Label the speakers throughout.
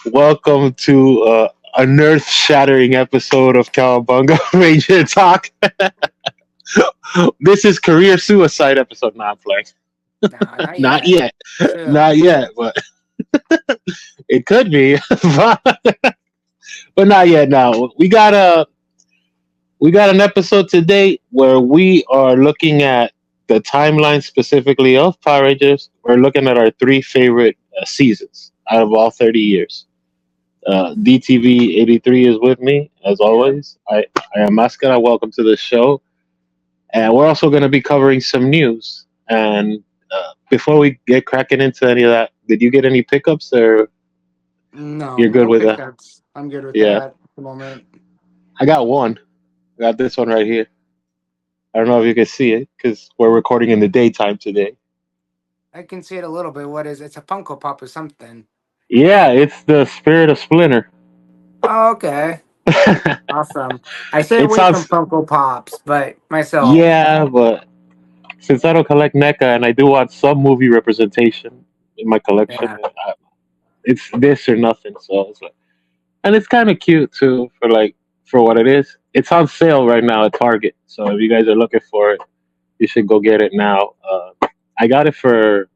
Speaker 1: Welcome to a earth-shattering episode of Cowabunga Ranger Talk. This is career suicide episode. Not playing.
Speaker 2: Nah, not
Speaker 1: Not
Speaker 2: yet.
Speaker 1: yet.
Speaker 2: Chill.
Speaker 1: Not yet, but it could be. But not yet. Now we got an episode today where we are looking at the timeline specifically of Power Rangers. We're looking at our three favorite seasons out of all 30 years. DTV 83 is with me as
Speaker 2: Yeah.
Speaker 1: always. I am Mascara. Welcome to the show, and we're also going to be covering some news. And before we get cracking into any of that, did you get any pickups, or you're
Speaker 2: No,
Speaker 1: good
Speaker 2: no
Speaker 1: with that?
Speaker 2: pickups. I'm good with
Speaker 1: Yeah,
Speaker 2: that at the moment.
Speaker 1: I got one. I got this one right here. I don't know if you can see it because we're recording in the daytime today.
Speaker 2: I can see it a little bit. What is it? It's a Funko Pop or something.
Speaker 1: Yeah, it's the Spirit of Splinter.
Speaker 2: Oh, okay. Awesome. I stay
Speaker 1: It
Speaker 2: away from
Speaker 1: sounds,
Speaker 2: Funko Pops, but myself.
Speaker 1: yeah, but since I don't collect NECA and I do want some movie representation in my collection,
Speaker 2: Yeah.
Speaker 1: it's this or nothing. So it's like, and it's kind of cute too for what it is. It's on sale right now at Target. So if you guys are looking for it, you should go get it now. I got it for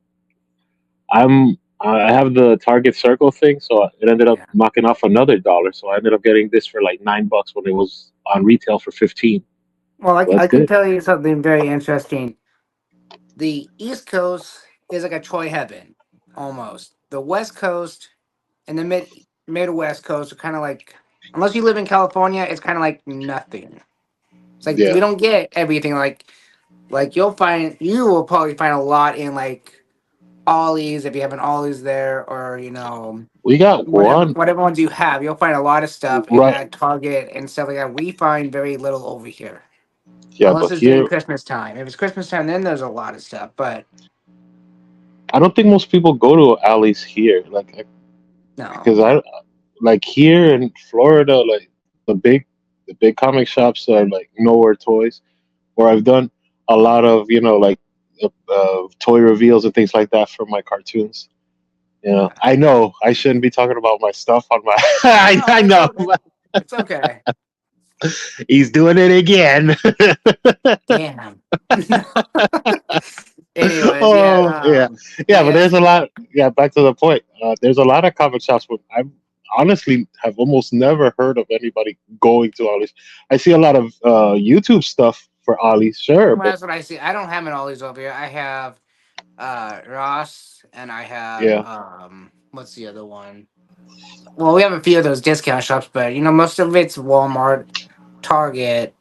Speaker 1: I have the Target Circle thing, so it ended up
Speaker 2: Yeah.
Speaker 1: knocking off another dollar. So I ended up getting this for like $9 when it was on retail for 15.
Speaker 2: Well,
Speaker 1: So
Speaker 2: I
Speaker 1: that's
Speaker 2: can
Speaker 1: good.
Speaker 2: tell you something very interesting. The East Coast is like a Troy heaven, almost. The West Coast and the Midwest Coast are kind of like, unless you live in California, it's kind of like nothing. It's like we
Speaker 1: Yeah,
Speaker 2: don't get everything. Like you will probably find a lot in like Ollie's if you have an Ollie's there, or
Speaker 1: we got one
Speaker 2: whatever ones you have. You'll find a lot of stuff
Speaker 1: right.
Speaker 2: at Target and stuff like that. We find very little over here,
Speaker 1: Yeah,
Speaker 2: unless
Speaker 1: but
Speaker 2: it's during
Speaker 1: here
Speaker 2: Christmas time. If it's Christmas time, then there's a lot of stuff. But
Speaker 1: I don't think most people go to alleys here,
Speaker 2: no,
Speaker 1: because I like here in Florida, like the big the big comic shops are like Nowhere Toys, where I've done a lot of toy reveals and things like that for my cartoons. I know I shouldn't be talking about my stuff on my.
Speaker 2: no,
Speaker 1: I
Speaker 2: it's
Speaker 1: know
Speaker 2: okay. It's okay.
Speaker 1: he's doing it again.
Speaker 2: Damn. Anyways,
Speaker 1: Oh yeah,
Speaker 2: but
Speaker 1: yeah, but
Speaker 2: yeah,
Speaker 1: there's a lot. Yeah, back to the point. There's a lot of comic shops, but I honestly have almost never heard of anybody going to Ollie's. I see a lot of YouTube stuff for Ollie's, sure,
Speaker 2: well,
Speaker 1: but
Speaker 2: that's what I see. I don't have an Ollie's over here. I have Ross, and I have
Speaker 1: yeah,
Speaker 2: what's the other one? Well, we have a few of those discount shops, but most of it's Walmart, Target,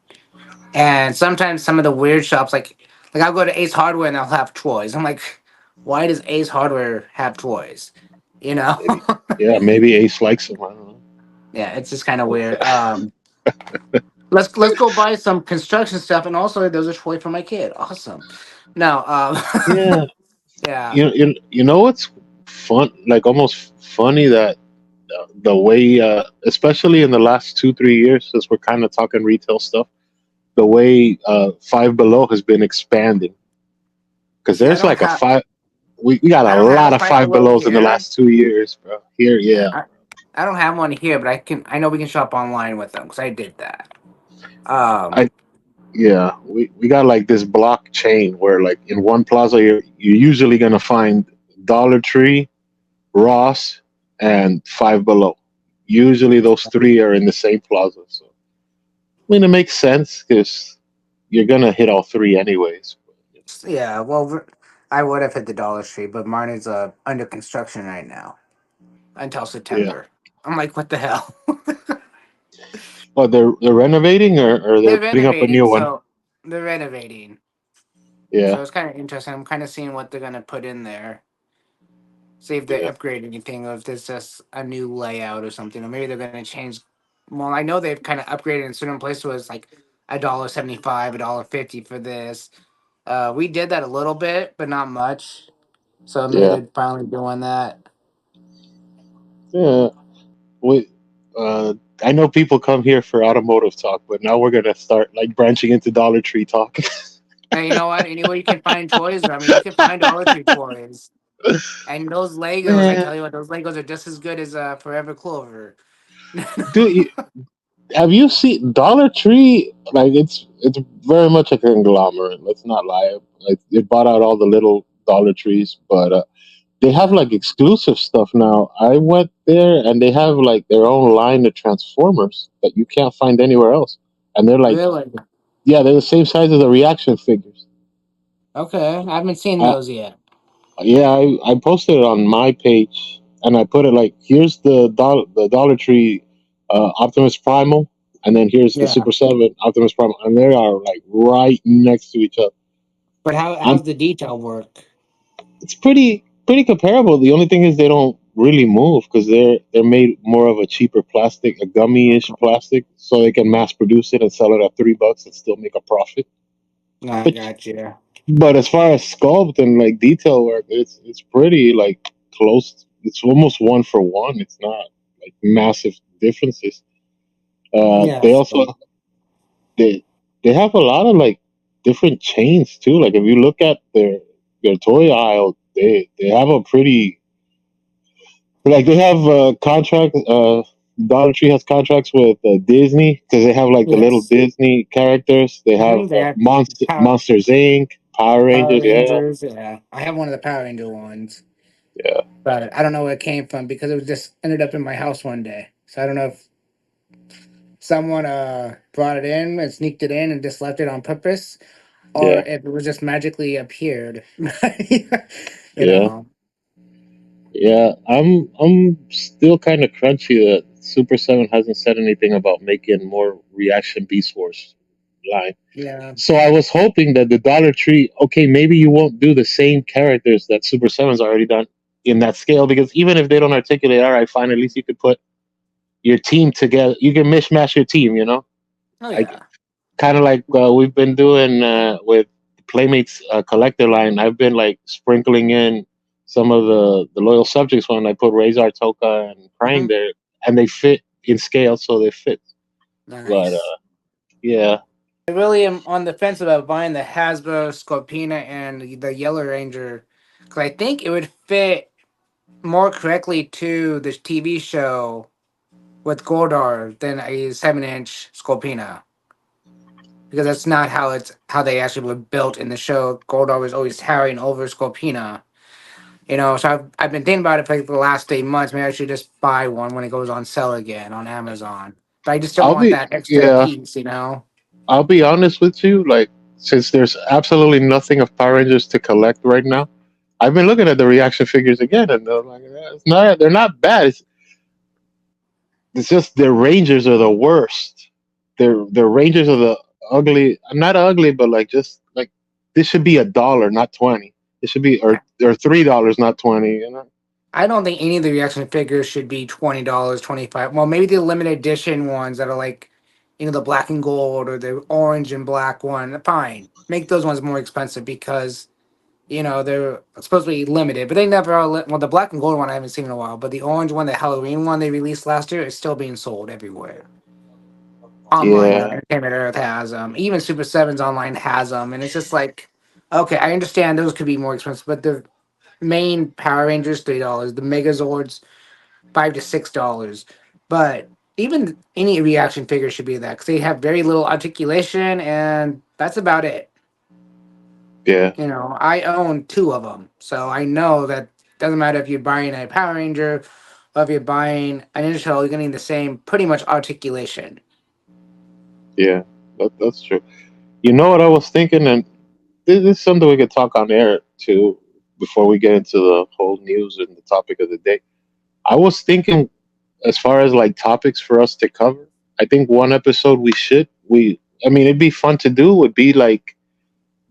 Speaker 2: and sometimes some of the weird shops like I'll go to Ace Hardware and they'll have toys. I'm like, why does Ace Hardware have toys? You know?
Speaker 1: maybe, yeah, maybe Ace likes them. I don't
Speaker 2: Yeah, it's just kind of
Speaker 1: know.
Speaker 2: weird. Let's go buy some construction stuff, and also there's a toy for my kid. Awesome. No,
Speaker 1: Yeah,
Speaker 2: yeah,
Speaker 1: you know what's fun? Like almost funny that the way, especially in the last 2 3 years, since we're kind of talking retail stuff, the way Five Below has been expanding because
Speaker 2: see,
Speaker 1: there's like a five. We got
Speaker 2: I
Speaker 1: a
Speaker 2: don't have
Speaker 1: lot
Speaker 2: a
Speaker 1: of
Speaker 2: Five
Speaker 1: Five
Speaker 2: Below
Speaker 1: Belows in the
Speaker 2: here.
Speaker 1: last 2 years, bro. Here,
Speaker 2: Yeah,
Speaker 1: yeah,
Speaker 2: I don't have one here, but I know we can shop online with them because I did that. Um,
Speaker 1: I yeah, we got like this block chain where like in one plaza you're usually gonna find Dollar Tree, Ross, and Five Below. Usually those three are in the same plaza. So I mean it makes sense because you're gonna hit all three anyways.
Speaker 2: yeah, well, I would have hit the Dollar Tree, but mine is under construction right now until
Speaker 1: Yeah.
Speaker 2: September. I'm like, what the hell?
Speaker 1: Oh, they're renovating or they're
Speaker 2: They're
Speaker 1: putting up a
Speaker 2: renovating,
Speaker 1: new one.
Speaker 2: so they're renovating. So
Speaker 1: Yeah,
Speaker 2: it's kind of interesting. I'm kind of seeing what they're gonna put in there. See if they
Speaker 1: yeah,
Speaker 2: upgrade anything, or if there's just a new layout or something, or maybe they're gonna change. Well, I know they've kind of upgraded in certain places where it's like $1.75, $1.50 for this. We did that a little bit, but not much. So maybe
Speaker 1: yeah,
Speaker 2: they're finally doing that.
Speaker 1: yeah. We, uh, I know people come here for automotive talk, but now we're gonna start like branching into Dollar Tree talk.
Speaker 2: And you know what? Anywhere you can find toys, I mean, you can find Dollar Tree toys. And those Legos, I
Speaker 1: Man,
Speaker 2: tell you what, those Legos are just as good as Forever Clover.
Speaker 1: dude, have you seen Dollar Tree? Like it's very much a conglomerate. Let's not lie. Like it bought out all the little Dollar Trees, but they have
Speaker 2: Yeah.
Speaker 1: like exclusive stuff now. I went there and they have like their own line of Transformers that you can't find anywhere else, and they're like,
Speaker 2: Really?
Speaker 1: yeah, they're the same size as the reaction figures.
Speaker 2: Okay. I haven't seen
Speaker 1: Uh,
Speaker 2: those yet.
Speaker 1: yeah, I posted it on my page and I put it like, here's the Dollar Tree Optimus Primal, and then here's the
Speaker 2: Yeah.
Speaker 1: Super Seven Optimus Primal, and they are like right next to each other.
Speaker 2: But
Speaker 1: I'm
Speaker 2: how's the detail work?
Speaker 1: It's pretty comparable. The only thing is they don't really move because they're made more of a cheaper plastic, a gummy-ish plastic, so they can mass produce it and sell it at $3 and still make a profit.
Speaker 2: I
Speaker 1: But
Speaker 2: got you.
Speaker 1: but as far as sculpt and like detail work, it's pretty like close. It's almost one for one. It's not like massive differences.
Speaker 2: Yeah.
Speaker 1: They also they they have a lot of like different chains too. Like if you look at their toy aisle, they have a pretty like they have contracts. Dollar Tree has contracts with Disney because they have like the little
Speaker 2: Yes.
Speaker 1: Disney characters. They have
Speaker 2: They have
Speaker 1: Monsters Inc., Power
Speaker 2: Power
Speaker 1: Rangers. Yeah,
Speaker 2: Rangers. Yeah. I have one of the Power Ranger ones,
Speaker 1: yeah,
Speaker 2: but I don't know where it came from because it was just ended up in my house one day. So I don't know if someone brought it in and sneaked it in and just left it on purpose, or
Speaker 1: yeah,
Speaker 2: if it was just magically appeared. you
Speaker 1: yeah,
Speaker 2: know.
Speaker 1: yeah. I'm still kind of crunchy that Super Seven hasn't said anything about making more Reaction Beast Wars line.
Speaker 2: Yeah.
Speaker 1: So I was hoping that the Dollar Tree, okay, maybe you won't do the same characters that Super Seven's already done in that scale, because even if they don't articulate, all right, fine, at least you could put your team together. You can mishmash your team, you know,
Speaker 2: Oh
Speaker 1: like
Speaker 2: yeah.
Speaker 1: kind of like we've been doing with Playmates collector line. I've been like sprinkling in some of the loyal subjects when I put Razor, Toka, and Krang
Speaker 2: Hmm.
Speaker 1: there, and they fit in scale, so they fit. But
Speaker 2: Nice.
Speaker 1: yeah,
Speaker 2: I really am on the fence about buying the Hasbro Scorpina and the Yellow Ranger because I think it would fit more correctly to the TV show with Goldar than a 7-inch Scorpina because that's not how they actually were built in the show. Goldar was always towering over Scorpina. So I've been thinking about it for like the last 8 months. Maybe I should just buy one when it goes on sale again on Amazon. But I just don't
Speaker 1: I'll
Speaker 2: want
Speaker 1: be
Speaker 2: that extra
Speaker 1: yeah.
Speaker 2: piece.
Speaker 1: I'll be honest with you. Like, since there's absolutely nothing of Power Rangers to collect right now, I've been looking at the reaction figures again, and they're like, it's not. They're not bad. It's just their Rangers are the worst. Their Rangers are the ugly. Not ugly, but like just like this should be $1, not 20. It should be or $3, not 20. You know?
Speaker 2: I don't think any of the reaction figures should be $20, 25. Well, maybe the limited edition ones that are like, the black and gold or the orange and black one. Fine, make those ones more expensive because they're supposed to be limited, but they never are. Well, the black and gold one I haven't seen in a while, but the orange one, the Halloween one they released last year, is still being sold everywhere. Online,
Speaker 1: Yeah,
Speaker 2: Entertainment Earth has them. Even Super Sevens online has them, and it's just like, okay, I understand those could be more expensive, but the main Power Rangers $3, the Megazords $5 to $6. But even any reaction figure should be that because they have very little articulation, and that's about it.
Speaker 1: yeah,
Speaker 2: I own two of them, so I know that doesn't matter if you're buying a Power Ranger or if you're buying an Ninja Turtle, you're getting the same pretty much articulation.
Speaker 1: yeah. That's true. You know what I was thinking, and this is something we could talk on air too before we get into the whole news and the topic of the day. I was thinking, as far as like topics for us to cover, I think one episode I mean, it'd be fun to do would be like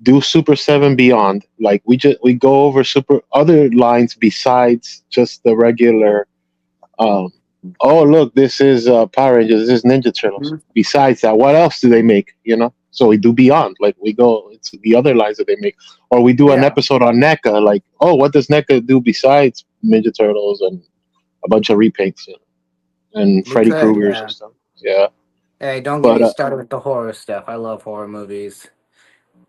Speaker 1: do Super 7 Beyond. Like we go over super other lines besides just the regular um oh look, this is Power Rangers, this is Ninja Turtles.
Speaker 2: Mhm.
Speaker 1: Besides that, what else do they make, you know? So we do Beyond, like we go into the other lines that they make, or we do an
Speaker 2: Yeah,
Speaker 1: episode on NECA, like, oh, what does NECA do besides Ninja Turtles and a bunch of repaints and
Speaker 2: we
Speaker 1: Freddy
Speaker 2: could.
Speaker 1: Krueger's and
Speaker 2: Yeah.
Speaker 1: stuff. Yeah,
Speaker 2: Hey, don't get
Speaker 1: but
Speaker 2: me started with the horror stuff. I love horror movies.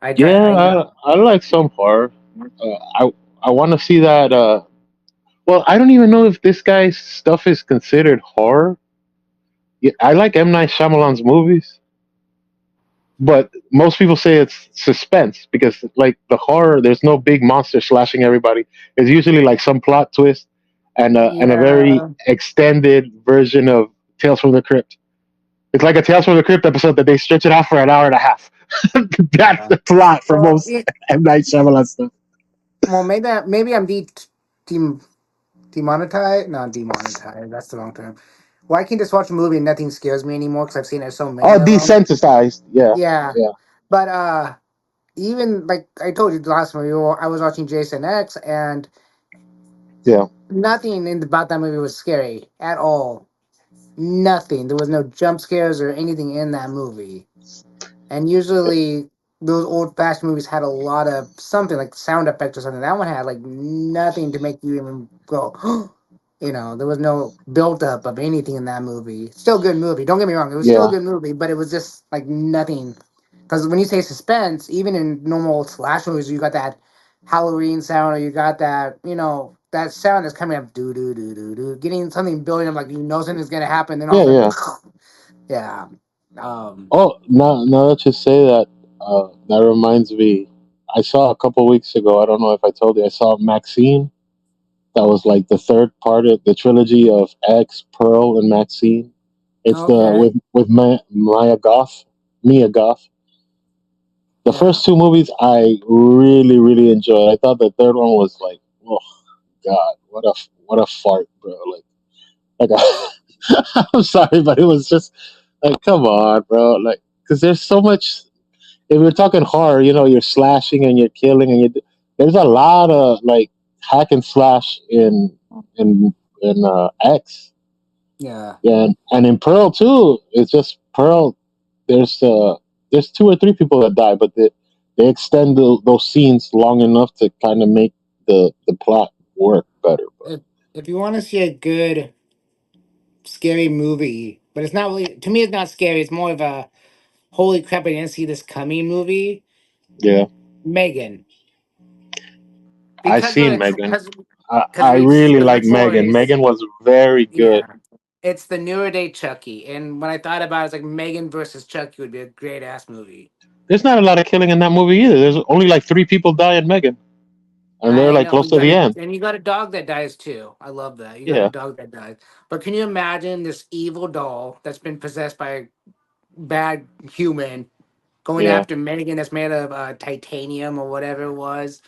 Speaker 2: I try.
Speaker 1: yeah, I like some horror. I I want to see that. Well, I don't even know if this guy's stuff is considered horror. Yeah, I like M Night Shyamalan's movies, but most people say it's suspense because, like the horror, there's no big monster slashing everybody. It's usually like some plot twist and a very
Speaker 2: Yeah.
Speaker 1: extended version of Tales from the Crypt. It's like a Tales from the Crypt episode that they stretch it out for an hour and a half. That's
Speaker 2: Yeah.
Speaker 1: the plot for
Speaker 2: Well,
Speaker 1: most M Night Shyamalan stuff.
Speaker 2: well, maybe I'm de- demonetized. Not demonetized. That's the wrong term. Well, I can just watch a movie and nothing scares me anymore because I've seen it so many
Speaker 1: Oh,
Speaker 2: of them.
Speaker 1: desensitized. Yeah,
Speaker 2: Yeah,
Speaker 1: yeah,
Speaker 2: but even like I told you the last movie, I was watching Jason X, and
Speaker 1: yeah,
Speaker 2: nothing about that movie was scary at all. Nothing. There was no jump scares or anything in that movie. And usually those old fashioned movies had a lot of something like sound effects or something. That one had like nothing to make you even go, there was no build up of anything in that movie. Still a good movie. Don't get me wrong. It was still a
Speaker 1: yeah,
Speaker 2: good movie, but it was just like nothing. Because when you say suspense, even in normal slash movies, you got that Halloween sound or you got that, that sound that's coming up, do, do, do, do, do, getting something building up, like you know something's going to happen. Then all
Speaker 1: yeah,
Speaker 2: of a
Speaker 1: yeah.
Speaker 2: sudden, yeah. Um,
Speaker 1: Oh, now that you say that, that reminds me. I saw a couple weeks ago. I don't know if I told you. I saw Maxine. That was like the third part of the trilogy of X, Pearl, and Maxine. It's the
Speaker 2: okay.
Speaker 1: with Maya Goth, Mia Goth. The
Speaker 2: Yeah.
Speaker 1: first two movies I really really enjoyed. I thought the third one was like, oh god, what a fart, bro. I'm sorry, but it was just like, come on, bro. Like, because there's so much. If we're talking horror, you're slashing and you're killing and there's a lot of like hack and slash in X.
Speaker 2: Yeah.
Speaker 1: Yeah, and in Pearl too. It's just Pearl. There's uh there's two or three people that die, but they extend those scenes long enough to kind of make the plot work better. But
Speaker 2: If if you want to see a good scary movie, but it's not really to me. It's not scary. It's more of a holy crap! I didn't see this coming movie.
Speaker 1: yeah,
Speaker 2: Megan,
Speaker 1: I
Speaker 2: because
Speaker 1: seen
Speaker 2: of
Speaker 1: Megan.
Speaker 2: because
Speaker 1: I
Speaker 2: it's
Speaker 1: really
Speaker 2: the
Speaker 1: like Megan.
Speaker 2: notorious.
Speaker 1: Megan was very good.
Speaker 2: Yeah. It's the newer day Chucky, and when I thought about it, it's like Megan versus Chucky would be a great ass movie.
Speaker 1: There's not a lot of killing in that movie either. There's only like three people die in Megan, and they're
Speaker 2: I
Speaker 1: like
Speaker 2: know
Speaker 1: close
Speaker 2: you
Speaker 1: to
Speaker 2: got
Speaker 1: the
Speaker 2: a
Speaker 1: end.
Speaker 2: and you got a dog that dies too. I love that. You got a
Speaker 1: Yeah,
Speaker 2: dog that dies. But can you imagine this evil doll that's been possessed by a bad human going
Speaker 1: yeah,
Speaker 2: after Megan that's made of titanium or whatever it was?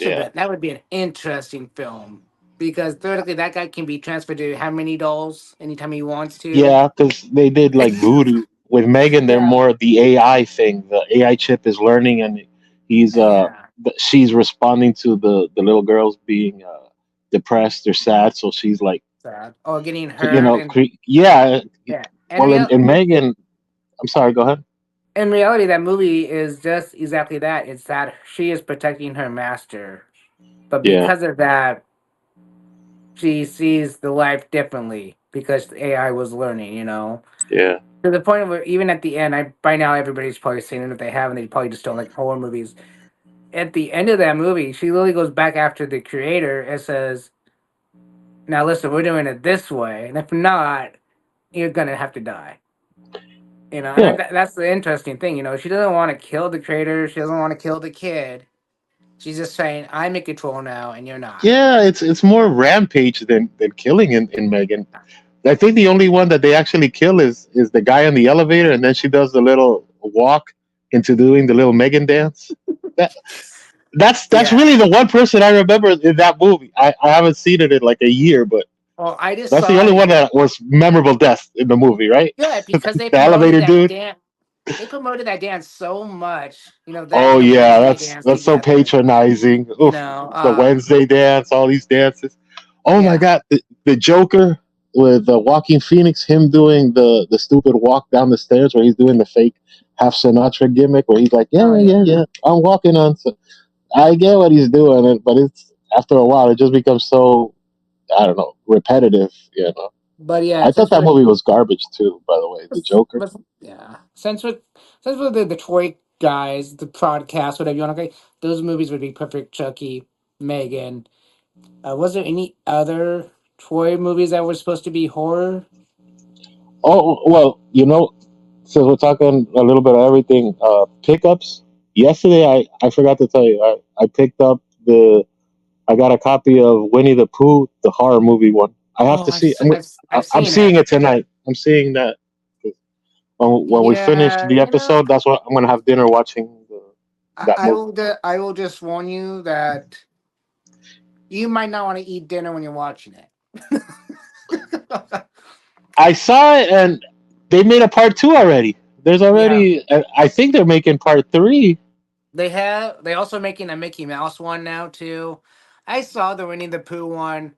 Speaker 1: yeah,
Speaker 2: That would be an interesting film because theoretically that guy can be transferred to how many dolls anytime he wants to.
Speaker 1: yeah. Because they did like voodoo with Megan. They're
Speaker 2: Yeah,
Speaker 1: more the AI thing. The AI chip is learning, and he's
Speaker 2: yeah,
Speaker 1: she's responding to the little girls being depressed or sad. So she's like,
Speaker 2: sad. Or getting hurt and
Speaker 1: yeah.
Speaker 2: yeah.
Speaker 1: Well, in Megan, I'm sorry. Go ahead.
Speaker 2: In reality, that movie is just exactly that. It's that she is protecting her master, but
Speaker 1: Yeah,
Speaker 2: because of that, she sees the life differently because the AI was learning.
Speaker 1: yeah,
Speaker 2: To the point where even at the end, I by now everybody's probably seen it if they haven't. They probably just don't like horror movies. At the end of that movie, she literally goes back after the creator and says, "Now listen, we're doing it this way, and if not, you're gonna have to die." And
Speaker 1: yeah.
Speaker 2: that's the interesting thing. She doesn't want to kill the creator. She doesn't want to kill the kid. She's just saying, "I'm in control now, and you're not."
Speaker 1: Yeah, it's more rampage than killing in Megan. I think the only one that they actually kill is the guy in the elevator, and then she does the little walk into doing the little Megan dance. That that's
Speaker 2: Yeah.
Speaker 1: really the one person I remember in that movie. I haven't seen it in like a year, but
Speaker 2: Well, I just
Speaker 1: that's the
Speaker 2: saw
Speaker 1: only
Speaker 2: it.
Speaker 1: one that was memorable death in the movie, right?
Speaker 2: Yeah, because they
Speaker 1: The
Speaker 2: promoted
Speaker 1: elevator
Speaker 2: that
Speaker 1: dude.
Speaker 2: dance. They promoted that dance so much. That
Speaker 1: Oh
Speaker 2: and the
Speaker 1: yeah,
Speaker 2: Wednesday
Speaker 1: that's
Speaker 2: dance
Speaker 1: that's so
Speaker 2: together.
Speaker 1: patronizing.
Speaker 2: You
Speaker 1: Oof,
Speaker 2: know.
Speaker 1: the Wednesday dance, all these dances. Oh my
Speaker 2: Yeah.
Speaker 1: god, the Joker with Joaquin Phoenix, him doing the stupid walk down the stairs where he's doing the fake half Sinatra gimmick, where he's like, yeah,
Speaker 2: Oh
Speaker 1: yeah,
Speaker 2: yeah.
Speaker 1: yeah, I'm walking on. I get what he's doing, but it's after a while it just becomes so I don't know repetitive.
Speaker 2: But yeah,
Speaker 1: I thought that movie was garbage too. By the way, the Joker.
Speaker 2: yeah, since we're the Detroit guys, the podcast, whatever you want to say, those movies would be perfect. Chucky. Megan. Was there any other Troy movies that were supposed to be horror?
Speaker 1: Oh well, since we're talking a little bit of everything, pickups. Yesterday, I forgot to tell you, I picked up I got a copy of Winnie the Pooh, the horror movie one. I have
Speaker 2: Oh,
Speaker 1: to see.
Speaker 2: I've
Speaker 1: I'm
Speaker 2: seen
Speaker 1: seeing
Speaker 2: it.
Speaker 1: it tonight. I'm seeing that when we finish
Speaker 2: Yeah,
Speaker 1: the episode. That's what I'm gonna have dinner watching that movie.
Speaker 2: I will just warn you that you might not want to eat dinner when you're watching it.
Speaker 1: I saw it, and they made a part two already. There's
Speaker 2: Yeah,
Speaker 1: already. I think they're making part three.
Speaker 2: they also making a Mickey Mouse one now too. I saw the Winnie the Pooh one,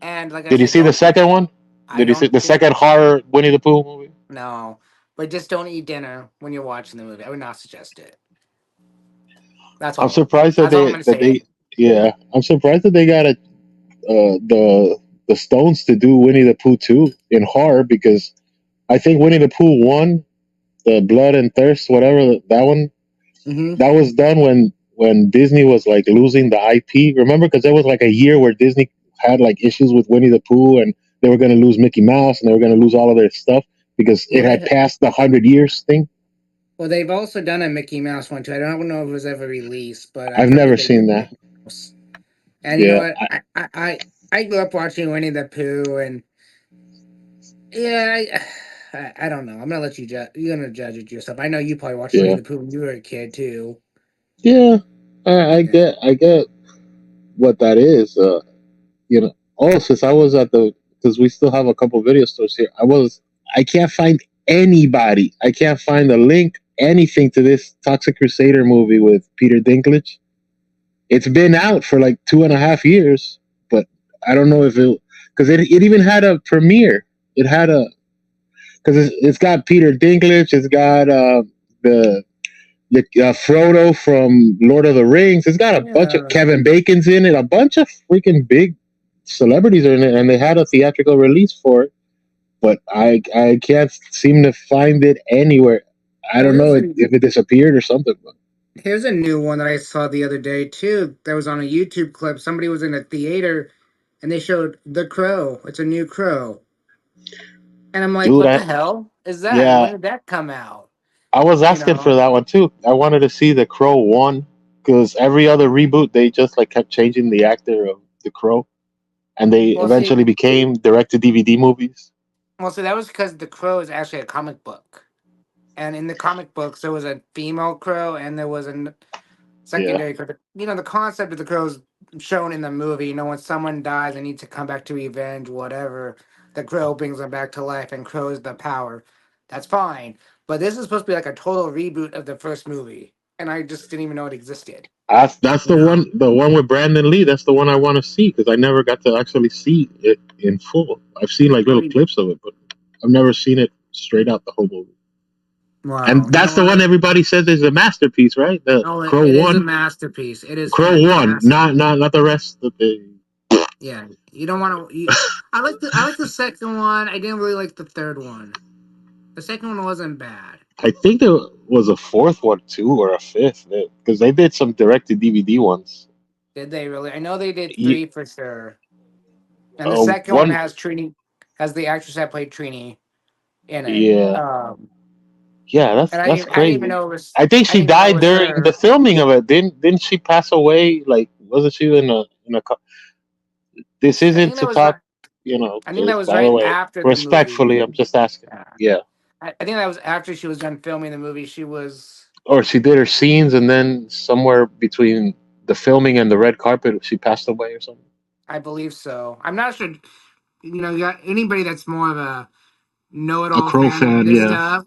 Speaker 2: and like I
Speaker 1: Did you
Speaker 2: said,
Speaker 1: see the
Speaker 2: don't
Speaker 1: second one?
Speaker 2: I
Speaker 1: Did you see
Speaker 2: don't
Speaker 1: the
Speaker 2: think
Speaker 1: second horror Winnie the Pooh movie?
Speaker 2: no, but just don't eat dinner when you're watching the movie. I would not suggest it. That's
Speaker 1: I'm
Speaker 2: all.
Speaker 1: surprised
Speaker 2: That's all I'm gonna say.
Speaker 1: yeah. I'm surprised that they got the stones to do Winnie the Pooh 2 in horror, because I think Winnie the Pooh 1, the Blood and Thirst, whatever, that one,
Speaker 2: Hmm.
Speaker 1: that was done when Disney was like losing the IP. Remember, because there was like a year where Disney had like issues with Winnie the Pooh, and they were going to lose Mickey Mouse, and they were going to lose all of their stuff because
Speaker 2: Well,
Speaker 1: it had passed the 100 years thing.
Speaker 2: they've also done a Mickey Mouse one too. I don't know if it was ever released, but I've
Speaker 1: I've
Speaker 2: heard that
Speaker 1: never
Speaker 2: they did
Speaker 1: seen that.
Speaker 2: Mickey Mouse. And you know
Speaker 1: Yeah,
Speaker 2: what? I grew up watching Winnie the Pooh, and yeah, I don't know. I'm gonna let you judge. You're gonna judge it yourself. I know you probably watched Winnie
Speaker 1: yeah,
Speaker 2: the Pooh when you were a kid too.
Speaker 1: yeah.
Speaker 2: Yeah.
Speaker 1: I get what that is. Oh, since I was at because we still have a couple video stores here. I can't find anybody. I can't find a link, anything to this Toxic Crusader movie with Peter Dinklage. It's been out for like 2.5 years, but I don't know if because it even had a premiere. It had a, because it's got Peter Dinklage. It's got the Frodo from Lord of the Rings. It's got a bunch of
Speaker 2: Yeah.
Speaker 1: Kevin Bacon's in it. A bunch of freaking big celebrities are in it, and they had a theatrical release for it. But I can't seem to find it anywhere. I
Speaker 2: Well,
Speaker 1: don't know if it disappeared or something. But
Speaker 2: here's a new one that I saw the other day too. That was on a YouTube clip. Somebody was in a theater, and they showed The Crow. It's a new Crow, and I'm like,
Speaker 1: dude,
Speaker 2: what the hell is that?
Speaker 1: yeah,
Speaker 2: When did that come out?
Speaker 1: I was
Speaker 2: You
Speaker 1: asking for
Speaker 2: know.
Speaker 1: that one too. I wanted to see the Crow one, because every other reboot they just like kept changing the actor of the Crow, and they
Speaker 2: Well, see,
Speaker 1: eventually became direct to DVD movies.
Speaker 2: that was because The Crow is actually a comic book. And in the comic books, there was a female crow and there was a
Speaker 1: Yeah,
Speaker 2: secondary crow. You know, the concept of the crow is shown in the movie. You know, when someone dies, they need to come back to revenge, whatever. The crow brings them back to life, and crow is the power. That's fine. But this is supposed to be like a total reboot of the first movie, and I just didn't even know it existed.
Speaker 1: that's
Speaker 2: You know,
Speaker 1: the one with Brandon Lee. That's the one I want to see, because I never got to actually see it in full. I've seen like
Speaker 2: I
Speaker 1: little
Speaker 2: mean,
Speaker 1: clips of it, but I've never seen it straight out the whole movie. And
Speaker 2: wow. You know
Speaker 1: that's the one
Speaker 2: what?
Speaker 1: everybody says is a masterpiece, right? The
Speaker 2: Oh,
Speaker 1: Crow
Speaker 2: it is a
Speaker 1: one,
Speaker 2: masterpiece. It is
Speaker 1: Crow one,
Speaker 2: fantastic.
Speaker 1: not the rest of the.
Speaker 2: Yeah, you don't want to. I like the second one. I didn't really like the third one. The second one wasn't bad.
Speaker 1: I think there was a fourth one too, or a fifth, because they did some direct to DVD ones.
Speaker 2: Did they really? I know they did
Speaker 1: You,
Speaker 2: three for sure. And the second one
Speaker 1: one,
Speaker 2: has Trini, has the actress that played Trini in it.
Speaker 1: yeah, yeah,
Speaker 2: And
Speaker 1: that's
Speaker 2: I didn't even
Speaker 1: crazy.
Speaker 2: know it was.
Speaker 1: I think
Speaker 2: I
Speaker 1: she
Speaker 2: didn't even know it
Speaker 1: died
Speaker 2: was
Speaker 1: during the
Speaker 2: her.
Speaker 1: filming of it. Didn't she pass away? Like, wasn't she in a? This
Speaker 2: I
Speaker 1: isn't
Speaker 2: think that
Speaker 1: to
Speaker 2: was.
Speaker 1: talk.
Speaker 2: I think that was
Speaker 1: By the
Speaker 2: right
Speaker 1: way,
Speaker 2: after the movie.
Speaker 1: respectfully, I'm just asking.
Speaker 2: Yeah.
Speaker 1: Yeah,
Speaker 2: I think that was after she was done filming the movie. She was.
Speaker 1: or she did her scenes, and then somewhere between the filming and the red carpet, she passed away or something.
Speaker 2: I believe so. I'm not sure. You know, you got anybody that's more of a
Speaker 1: A
Speaker 2: know-it-all
Speaker 1: Crow
Speaker 2: fan of
Speaker 1: fan,
Speaker 2: this
Speaker 1: yeah,
Speaker 2: stuff,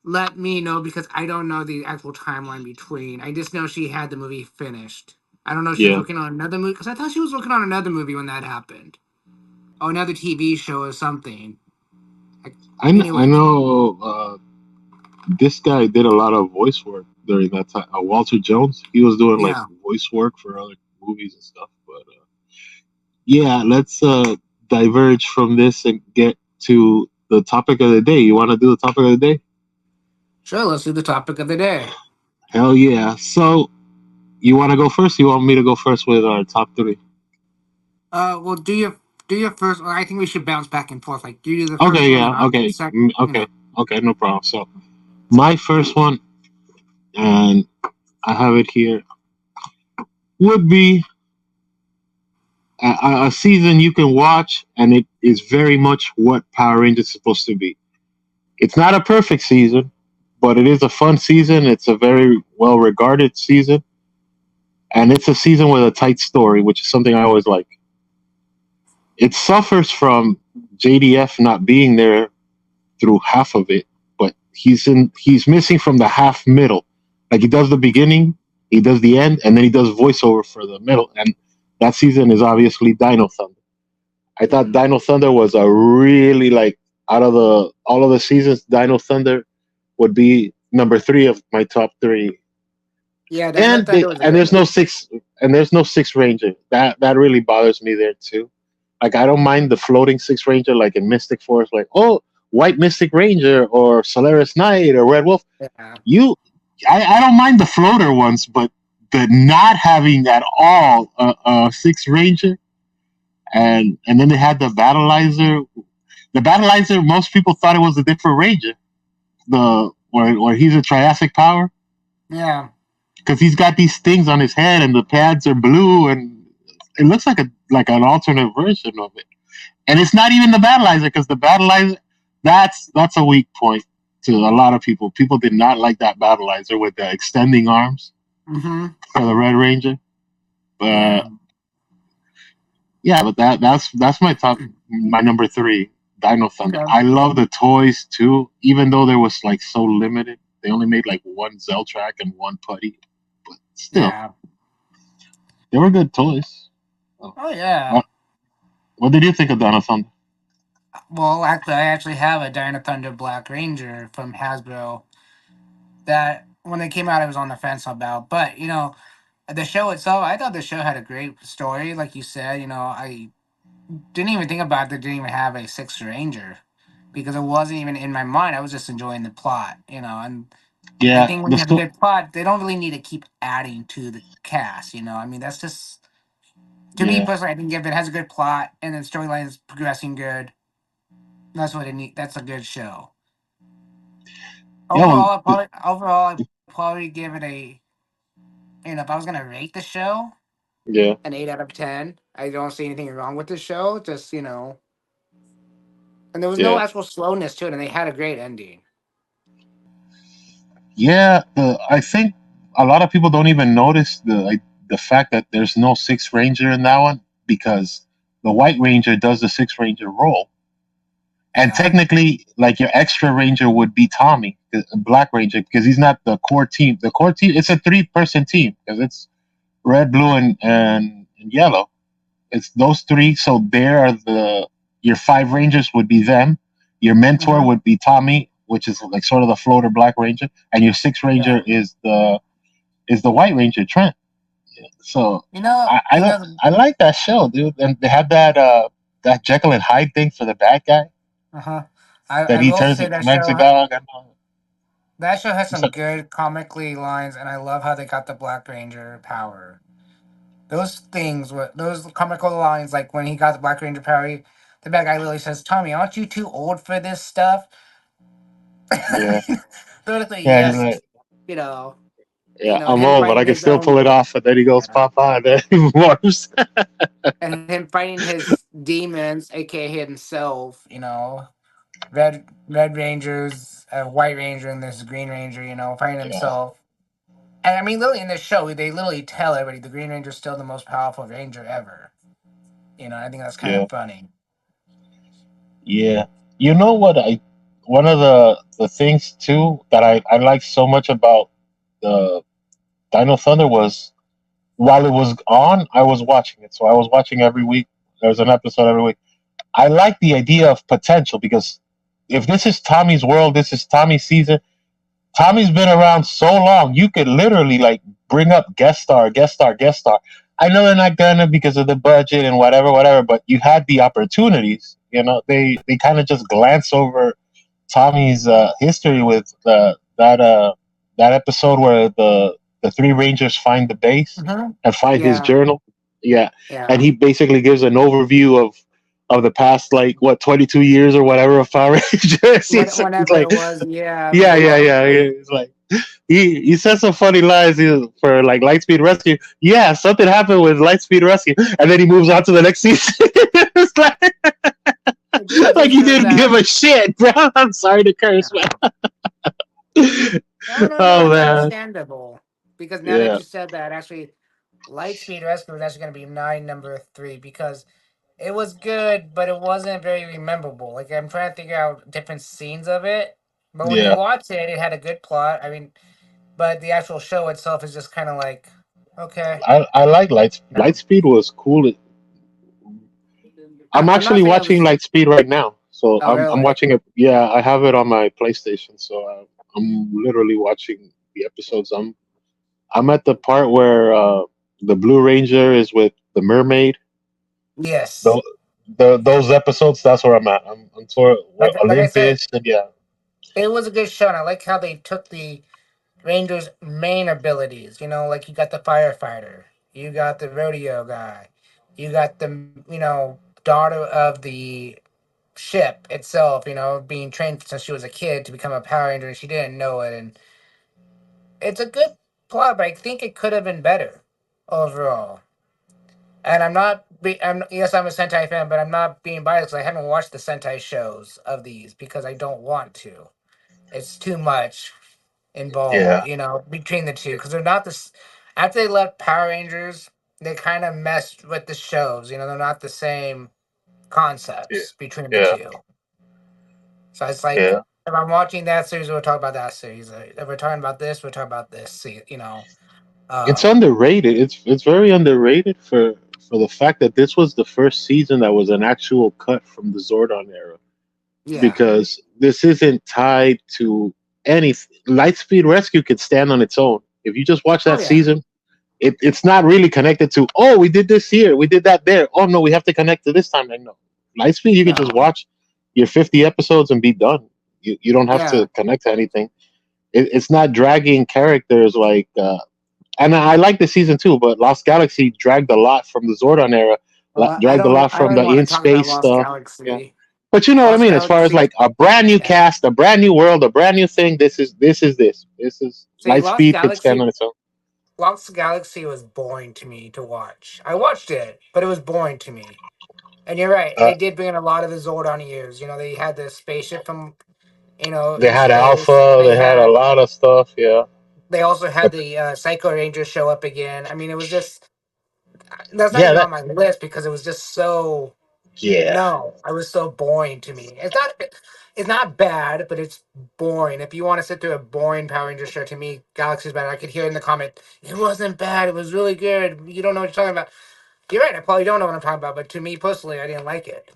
Speaker 2: let me know because I don't know the actual timeline between. I just know she had the movie finished. I don't know if she was
Speaker 1: yeah.
Speaker 2: working on another movie because I thought she was working on another movie when that happened. Oh, another TV show or something. Like,
Speaker 1: I
Speaker 2: anyways,
Speaker 1: know this guy did a lot of voice work during that time. Walter Jones, he was doing like
Speaker 2: yeah.
Speaker 1: voice work for other movies and stuff. But yeah, let's diverge from this and get to the topic of the day. You want to do the topic of the day?
Speaker 2: Sure, let's do the topic of the day.
Speaker 1: Hell yeah! So You want to go first? You want me to go first with our top three?
Speaker 2: Well, do your first. I think we should bounce back and forth. Like you do the first
Speaker 1: Okay,
Speaker 2: one, then
Speaker 1: yeah,
Speaker 2: I'll do the
Speaker 1: okay,
Speaker 2: second. You
Speaker 1: okay,
Speaker 2: know.
Speaker 1: okay, no problem. So my first one, and I have it here, would be a season you can watch, and it is very much what Power Rangers is supposed to be. It's not a perfect season, but it is a fun season. It's a very well regarded season, and it's a season with a tight story, which is something I always like. It suffers from JDF not being there through half of it, but he's missing from the half middle. Like he does the beginning, he does the end, and then he does voiceover for the middle. And that season is obviously Dino Thunder. I thought
Speaker 2: Mhm.
Speaker 1: Dino Thunder was a really like out of the all of the seasons, Dino Thunder would be number three of my top three.
Speaker 2: Yeah, Dino Thunder was a
Speaker 1: And
Speaker 2: good
Speaker 1: there's no
Speaker 2: one.
Speaker 1: six ranger. That really bothers me there too. Like I don't mind the floating six ranger like in Mystic Force, like oh White Mystic Ranger or Solaris Knight or Red Wolf.
Speaker 2: Yeah.
Speaker 1: You I don't mind the floater ones, but the not having at all a six ranger and then they had the battleizer. The battleizer, most people thought it was a different ranger. The where he's a Triassic power
Speaker 2: Yeah.
Speaker 1: because he's got these things on his head and the pads are blue and it looks like an alternate version of it. And it's not even the battleizer because the battleizer that's a weak point to a lot of people. People did not like that battleizer with the extending arms
Speaker 2: Mm-hmm.
Speaker 1: for the Red Ranger.
Speaker 2: Yeah.
Speaker 1: But yeah, but that's my number three, Dino Thunder.
Speaker 2: Okay.
Speaker 1: I love the toys too, even though there was like so limited. They only made like one Zeltrack and one Putty, but still,
Speaker 2: Yeah.
Speaker 1: they were good toys. Oh,
Speaker 2: Oh yeah.
Speaker 1: What, what did you think of Dino Thunder?
Speaker 2: Well, actually, I actually have a Dino Thunder Black Ranger from Hasbro that when they came out, I was on the fence about. But the show itself, I thought the show had a great story. Like you said, I didn't even think about it. They didn't even have a Sixth Ranger because it wasn't even in my mind. I was just enjoying the plot, and I
Speaker 1: Yeah,
Speaker 2: think when you have a good plot, they don't really need to keep adding to the cast. I mean, that's just to me
Speaker 1: yeah,
Speaker 2: personally. I think if it has a good plot and then storyline is progressing good, that's what it need. That's a good show.
Speaker 1: yeah. Well,
Speaker 2: Overall, I'd probably give it a. If I was gonna rate the show,
Speaker 1: yeah,
Speaker 2: an 8 out of 10. I don't see anything wrong with the show. Just and there was no
Speaker 1: yeah,
Speaker 2: actual slowness to it, and they had a great ending.
Speaker 1: yeah. I think a lot of people don't even notice the fact that there's no Six Ranger in that one because the White Ranger does the Six Ranger role. And
Speaker 2: Yeah.
Speaker 1: technically, like your extra ranger would be Tommy, Black Ranger, because he's not the core team. The core team, it's a three-person team because it's red, blue, and yellow. It's those three. So there are your five rangers would be them. Your mentor
Speaker 2: Hmm.
Speaker 1: would be Tommy, which is like sort of the floater Black Ranger, and your sixth ranger
Speaker 2: Yeah.
Speaker 1: is the White Ranger, Trent. So
Speaker 2: You know.
Speaker 1: I I,
Speaker 2: You
Speaker 1: don't-
Speaker 2: know.
Speaker 1: I like that show, dude. And they have that Jekyll and Hyde thing for the bad guy
Speaker 2: Uh huh. I
Speaker 1: that
Speaker 2: I
Speaker 1: he
Speaker 2: will
Speaker 1: turns
Speaker 2: say
Speaker 1: into Mexidog. And
Speaker 2: that show has
Speaker 1: so,
Speaker 2: some good comically lines, and I love how they got the Black Ranger power. Those things were those comical lines, like when he got the Black Ranger power. The bad guy literally says, "Tommy, aren't you too old for this stuff?"
Speaker 1: yeah,
Speaker 2: They're like,
Speaker 1: yeah, he's
Speaker 2: yes,
Speaker 1: like,
Speaker 2: you know,
Speaker 1: yeah,
Speaker 2: and
Speaker 1: I'm
Speaker 2: him
Speaker 1: old, but I
Speaker 2: fighting
Speaker 1: can
Speaker 2: his
Speaker 1: still pull
Speaker 2: own,
Speaker 1: it off. And then he goes,
Speaker 2: yeah,
Speaker 1: Papa, and then he morphs.
Speaker 2: and him fighting his demons, aka himself. Red Rangers, White Ranger, and this Green Ranger. Fighting
Speaker 1: Yeah,
Speaker 2: himself. And I mean, literally in this show, they literally tell everybody the Green Ranger is still the most powerful Ranger ever. I think that's kind
Speaker 1: yeah,
Speaker 2: of funny.
Speaker 1: yeah. You know what? One of the things too that I like so much about the Dino Thunder was while it was on, I was watching it. So I was watching every week. There was an episode every week. I like the idea of potential because if this is Tommy's world, this is Tommy's season. Tommy's been around so long, you could literally like bring up guest star, guest star, guest star. I know they're not gonna because of the budget and whatever, whatever. But you had the opportunities. They kind of just glance over Tommy's history with that episode where the three Rangers find the base
Speaker 2: Mm-hmm.
Speaker 1: and find his
Speaker 2: Yeah,
Speaker 1: journal. Yeah, and
Speaker 2: yeah.
Speaker 1: he basically gives an overview of the past, like, what, 22 years or whatever of Power Rangers. He's
Speaker 2: Whenever
Speaker 1: like,
Speaker 2: it was, yeah,
Speaker 1: yeah,
Speaker 2: the
Speaker 1: yeah, yeah, yeah. It's like he says some funny lines for like Lightspeed Rescue. Yeah, something happened with Lightspeed Rescue, and then he moves on to the next season. It's
Speaker 2: it just goes to
Speaker 1: like he
Speaker 2: show
Speaker 1: didn't give
Speaker 2: that.
Speaker 1: a shit, bro. I'm sorry to curse,
Speaker 2: Yeah.
Speaker 1: man.
Speaker 2: No,
Speaker 1: Oh
Speaker 2: it's
Speaker 1: man,
Speaker 2: understandable because now that
Speaker 1: yeah,
Speaker 2: you said that, actually, Lightspeed Rescue is actually going to be my number three because it was good, but it wasn't very memorable. Like I'm trying to figure out different scenes of it, but when you
Speaker 1: yeah.
Speaker 2: watch it, it had a good plot. I mean, but the actual show itself is just kind of like, okay,
Speaker 1: I like
Speaker 2: no.
Speaker 1: Lightspeed was cool. I'm
Speaker 2: I'm not
Speaker 1: actually
Speaker 2: saying it
Speaker 1: watching
Speaker 2: was.
Speaker 1: Lightspeed right now, so
Speaker 2: Oh,
Speaker 1: I'm
Speaker 2: really?
Speaker 1: watching it. Yeah, I have it on my PlayStation, so I'm literally watching the episodes. I'm at the part where the Blue Ranger is with the mermaid.
Speaker 2: Yes.
Speaker 1: The, those episodes, that's where I'm at. I'm toward
Speaker 2: Like I said,
Speaker 1: Olympus, and yeah,
Speaker 2: it was a good show, and I like how they took the Ranger's main abilities. You know, like you got the firefighter, you got the rodeo guy, you got the daughter of the ship itself. You know, being trained since she was a kid to become a Power Ranger, and she didn't know it. And it's a good plot, but I think it could have been better overall. And I'm yes, I'm a Sentai fan, but I'm not being biased. 'Cause I haven't watched the Sentai shows of these because I don't want to. It's too much involved,
Speaker 1: yeah,
Speaker 2: between the two because they're not this. After they left Power Rangers, they kind of messed with the shows. They're not the same
Speaker 1: yeah,
Speaker 2: concepts between the
Speaker 1: yeah,
Speaker 2: two. So it's like
Speaker 1: yeah.
Speaker 2: if I'm watching that series, we'll talk about that series. If we're talking about this, we'll talk about this. See,
Speaker 1: It's
Speaker 2: um,
Speaker 1: underrated. It's very underrated for the fact that this was the first season that was an actual cut from the Zordon era,
Speaker 2: yeah.
Speaker 1: because this isn't tied to any Lightspeed Rescue could stand on its own. If you just watch
Speaker 2: Oh
Speaker 1: that
Speaker 2: yeah.
Speaker 1: season, it's not really connected to, oh, we did this here, we did that there. Oh no, we have to connect to this time. Like, no, Lightspeed, you can just
Speaker 2: No.
Speaker 1: watch your 50 episodes and be done. You don't have
Speaker 2: Yeah.
Speaker 1: to connect to anything. It's not dragging characters like and I like the season too, but Lost Galaxy dragged a lot from the Zordon era,
Speaker 2: Well,
Speaker 1: dragged a lot
Speaker 2: I don't
Speaker 1: from
Speaker 2: really
Speaker 1: the
Speaker 2: want to
Speaker 1: in
Speaker 2: talk about
Speaker 1: space
Speaker 2: Lost
Speaker 1: stuff. Yeah,
Speaker 2: Galaxy.
Speaker 1: but you know what I
Speaker 2: Lost
Speaker 1: mean. As far as
Speaker 2: Galaxy.
Speaker 1: like a brand new
Speaker 2: Yeah.
Speaker 1: cast, a brand new world, a brand new thing. This is
Speaker 2: See,
Speaker 1: Lightspeed could stand on its own.
Speaker 2: Lost Galaxy was boring to me to watch. I watched it, but it was boring to me. And you're right,
Speaker 1: Uh,
Speaker 2: they did bring in a lot of the Zordon years. They had the spaceship from,
Speaker 1: they
Speaker 2: in
Speaker 1: had
Speaker 2: space.
Speaker 1: Alpha. They had a lot of stuff. Yeah,
Speaker 2: They also had
Speaker 1: but
Speaker 2: the Psycho Ranger show up again. I mean, it was just that's not
Speaker 1: yeah,
Speaker 2: even
Speaker 1: that
Speaker 2: on my list because it was just so
Speaker 1: yeah.
Speaker 2: no, it was so boring to me. It's not bad, but it's boring. If you want to sit through a boring Power Ranger show, to me, Galaxy's bad. I could hear in the comment, it wasn't bad. It was really good. You don't know what you're talking about. You're right. I probably don't know what I'm talking about, but to me personally, I didn't like it.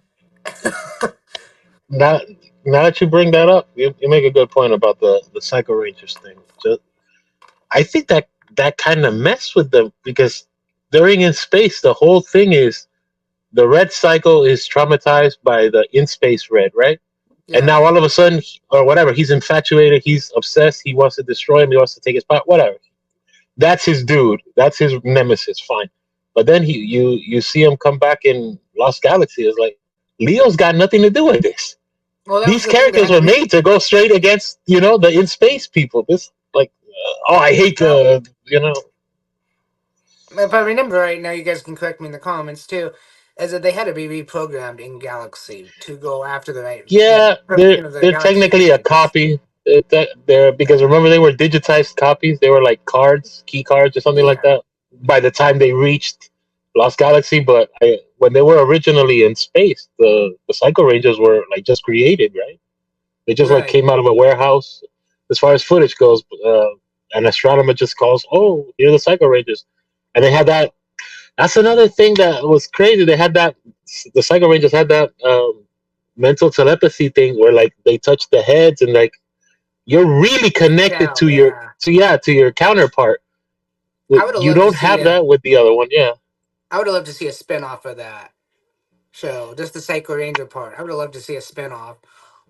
Speaker 1: Now, now that you bring that up, you make a good point about the Psycho Rangers thing. I think that kind of messed with them because during in space, the whole thing is the Red Cycle is traumatized by the in space Red, right? And
Speaker 2: Yeah.
Speaker 1: now all of a sudden, or whatever, he's infatuated, he's obsessed, he wants to destroy him, he wants to take his part, whatever. That's his dude. That's his nemesis. Fine. But then you see him come back in Lost Galaxy. It's like Leo's got nothing to do with this.
Speaker 2: Well, that was
Speaker 1: These
Speaker 2: the thing. They
Speaker 1: characters
Speaker 2: had to
Speaker 1: were
Speaker 2: be.
Speaker 1: made to go straight against the in space people. This like oh, I hate
Speaker 2: Well, if I remember right now, you guys can correct me in the comments too. Is that they had to be reprogrammed in Galaxy to go after the right,
Speaker 1: yeah,
Speaker 2: the
Speaker 1: they're
Speaker 2: Galaxy
Speaker 1: technically a
Speaker 2: Rangers.
Speaker 1: copy. They're because remember they were digitized copies. They were like cards, key cards, or something like
Speaker 2: Yeah.
Speaker 1: that. By the time they reached Lost Galaxy, but when they were originally in space, the Psycho Rangers were like just created, right? They just like
Speaker 2: Right.
Speaker 1: came out of a warehouse. As far as footage goes, an astronomer just calls, "Oh, here are the Psycho Rangers," and they had that. That's another thing that was crazy. They had that. The Psycho Rangers had that mental telepathy thing where like they touch the heads and like you're really
Speaker 2: You can
Speaker 1: connected
Speaker 2: tell.
Speaker 1: to your
Speaker 2: Yeah.
Speaker 1: to your counterpart.
Speaker 2: I would have
Speaker 1: You
Speaker 2: loved to
Speaker 1: don't
Speaker 2: see
Speaker 1: have
Speaker 2: a.
Speaker 1: that with the other one. Yeah,
Speaker 2: I would have loved to see a spin off of that show, just the Psycho Ranger part. I would have loved to see a spin off,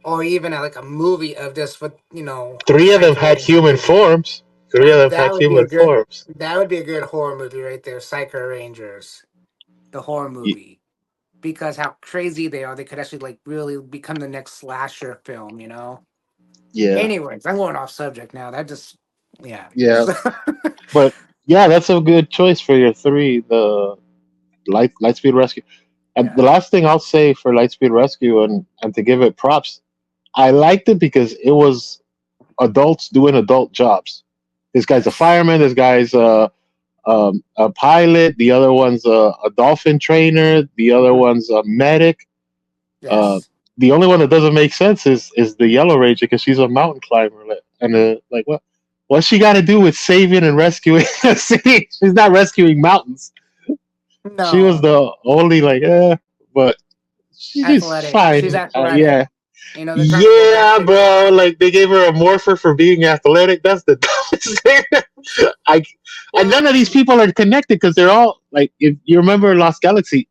Speaker 2: or even like a movie of just with
Speaker 1: three of them
Speaker 2: Psycho
Speaker 1: had
Speaker 2: Ranger
Speaker 1: human
Speaker 2: movie.
Speaker 1: forms. Three of them had human forms.
Speaker 2: that would be a good horror movie right there. Psycho Rangers, the horror
Speaker 1: Y-
Speaker 2: movie, because how crazy they are. They could actually like really become the next slasher film. You know.
Speaker 1: Yeah,
Speaker 2: Anyways, I'm going off subject now. That just yeah.
Speaker 1: yeah, but yeah, that's a good choice for your three. The Lightspeed Rescue. And the
Speaker 2: Yeah.
Speaker 1: last thing I'll say for Lightspeed Rescue, and to give it props, I liked it because it was adults doing adult jobs. This guy's a
Speaker 2: Yes.
Speaker 1: fireman. This guy's a pilot. The other one's a dolphin trainer. The other
Speaker 2: Mhm.
Speaker 1: one's a medic. Uh,
Speaker 2: Yes.
Speaker 1: the only one that doesn't make sense is the Yellow Ranger because she's a mountain climber. And like what? What's she got to do with saving and rescuing a city? She's not rescuing mountains. She was
Speaker 2: No.
Speaker 1: the only like, but she's
Speaker 2: Athletic. She's
Speaker 1: fine.
Speaker 2: athletic.
Speaker 1: Yeah,
Speaker 2: You know, they're trying to go back
Speaker 1: yeah,
Speaker 2: to
Speaker 1: bro. Like they gave her a morpher for being athletic. That's the dumbest thing. I and
Speaker 2: well,
Speaker 1: none of these people are connected because they're all like, if you remember Lost Galaxy,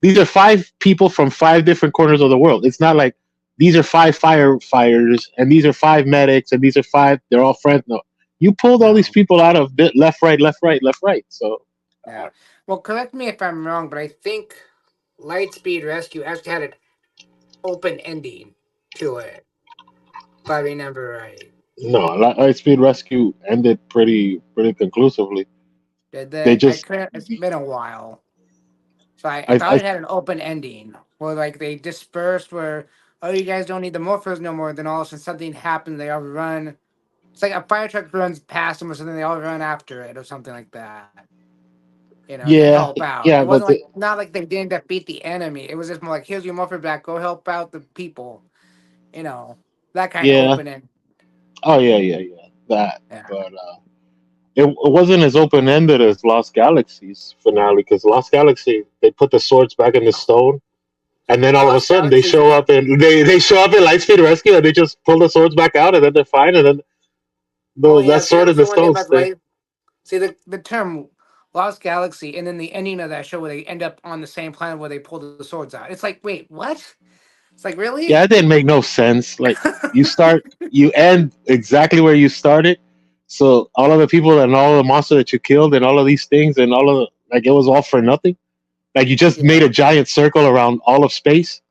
Speaker 1: these are five people from five different corners of the world. It's not like these are five firefighters and these are five medics and these are five. They're all friends. No, you pulled all these
Speaker 2: no.
Speaker 1: people out of left, right, left, right, left, right. So
Speaker 2: Yeah. Well, correct me if I'm wrong, but I think Lightspeed Rescue actually had an open ending to it, if I remember right.
Speaker 1: no, Lightspeed Rescue ended pretty conclusively.
Speaker 2: Did
Speaker 1: They
Speaker 2: they? I
Speaker 1: just,
Speaker 2: couldn't. It's been a while, so I thought
Speaker 1: I
Speaker 2: it had an open ending where like they dispersed, where oh you guys don't need the morphers no more. Then all of a sudden something happened. They all run. It's like a fire truck runs past them or something. They all run after it or something like that. You know, to
Speaker 1: yeah,
Speaker 2: help out. It
Speaker 1: yeah,
Speaker 2: wasn't like not like they didn't defeat the enemy. It was just more like here's your morpher back. Go help out the people. You know, that kind of
Speaker 1: yeah.
Speaker 2: opening.
Speaker 1: Oh yeah. That,
Speaker 2: Yeah.
Speaker 1: but it wasn't as open ended as Lost Galaxy's finale because Lost Galaxy they put the swords back in the stone, and then all of a
Speaker 2: Lost
Speaker 1: sudden they
Speaker 2: Galaxies,
Speaker 1: show
Speaker 2: yeah.
Speaker 1: up and they show up in Lightspeed Rescue and they just pull the swords back out and then they're fine and then
Speaker 2: Oh
Speaker 1: that
Speaker 2: yeah, see,
Speaker 1: sword
Speaker 2: that
Speaker 1: in
Speaker 2: was
Speaker 1: the
Speaker 2: the one thing
Speaker 1: stone
Speaker 2: about
Speaker 1: stay.
Speaker 2: life. See the term Lost Galaxy, and then the ending of that show where they end up on the same planet where they pull the swords out. It's like, wait, what? It's like
Speaker 1: Yeah,
Speaker 2: really?
Speaker 1: it didn't make no sense. Like you end exactly where you started. So all of the people and all of the monsters that you killed and all of these things and all of like it was all for nothing. Like you just made a
Speaker 2: Yeah,
Speaker 1: giant circle around all of space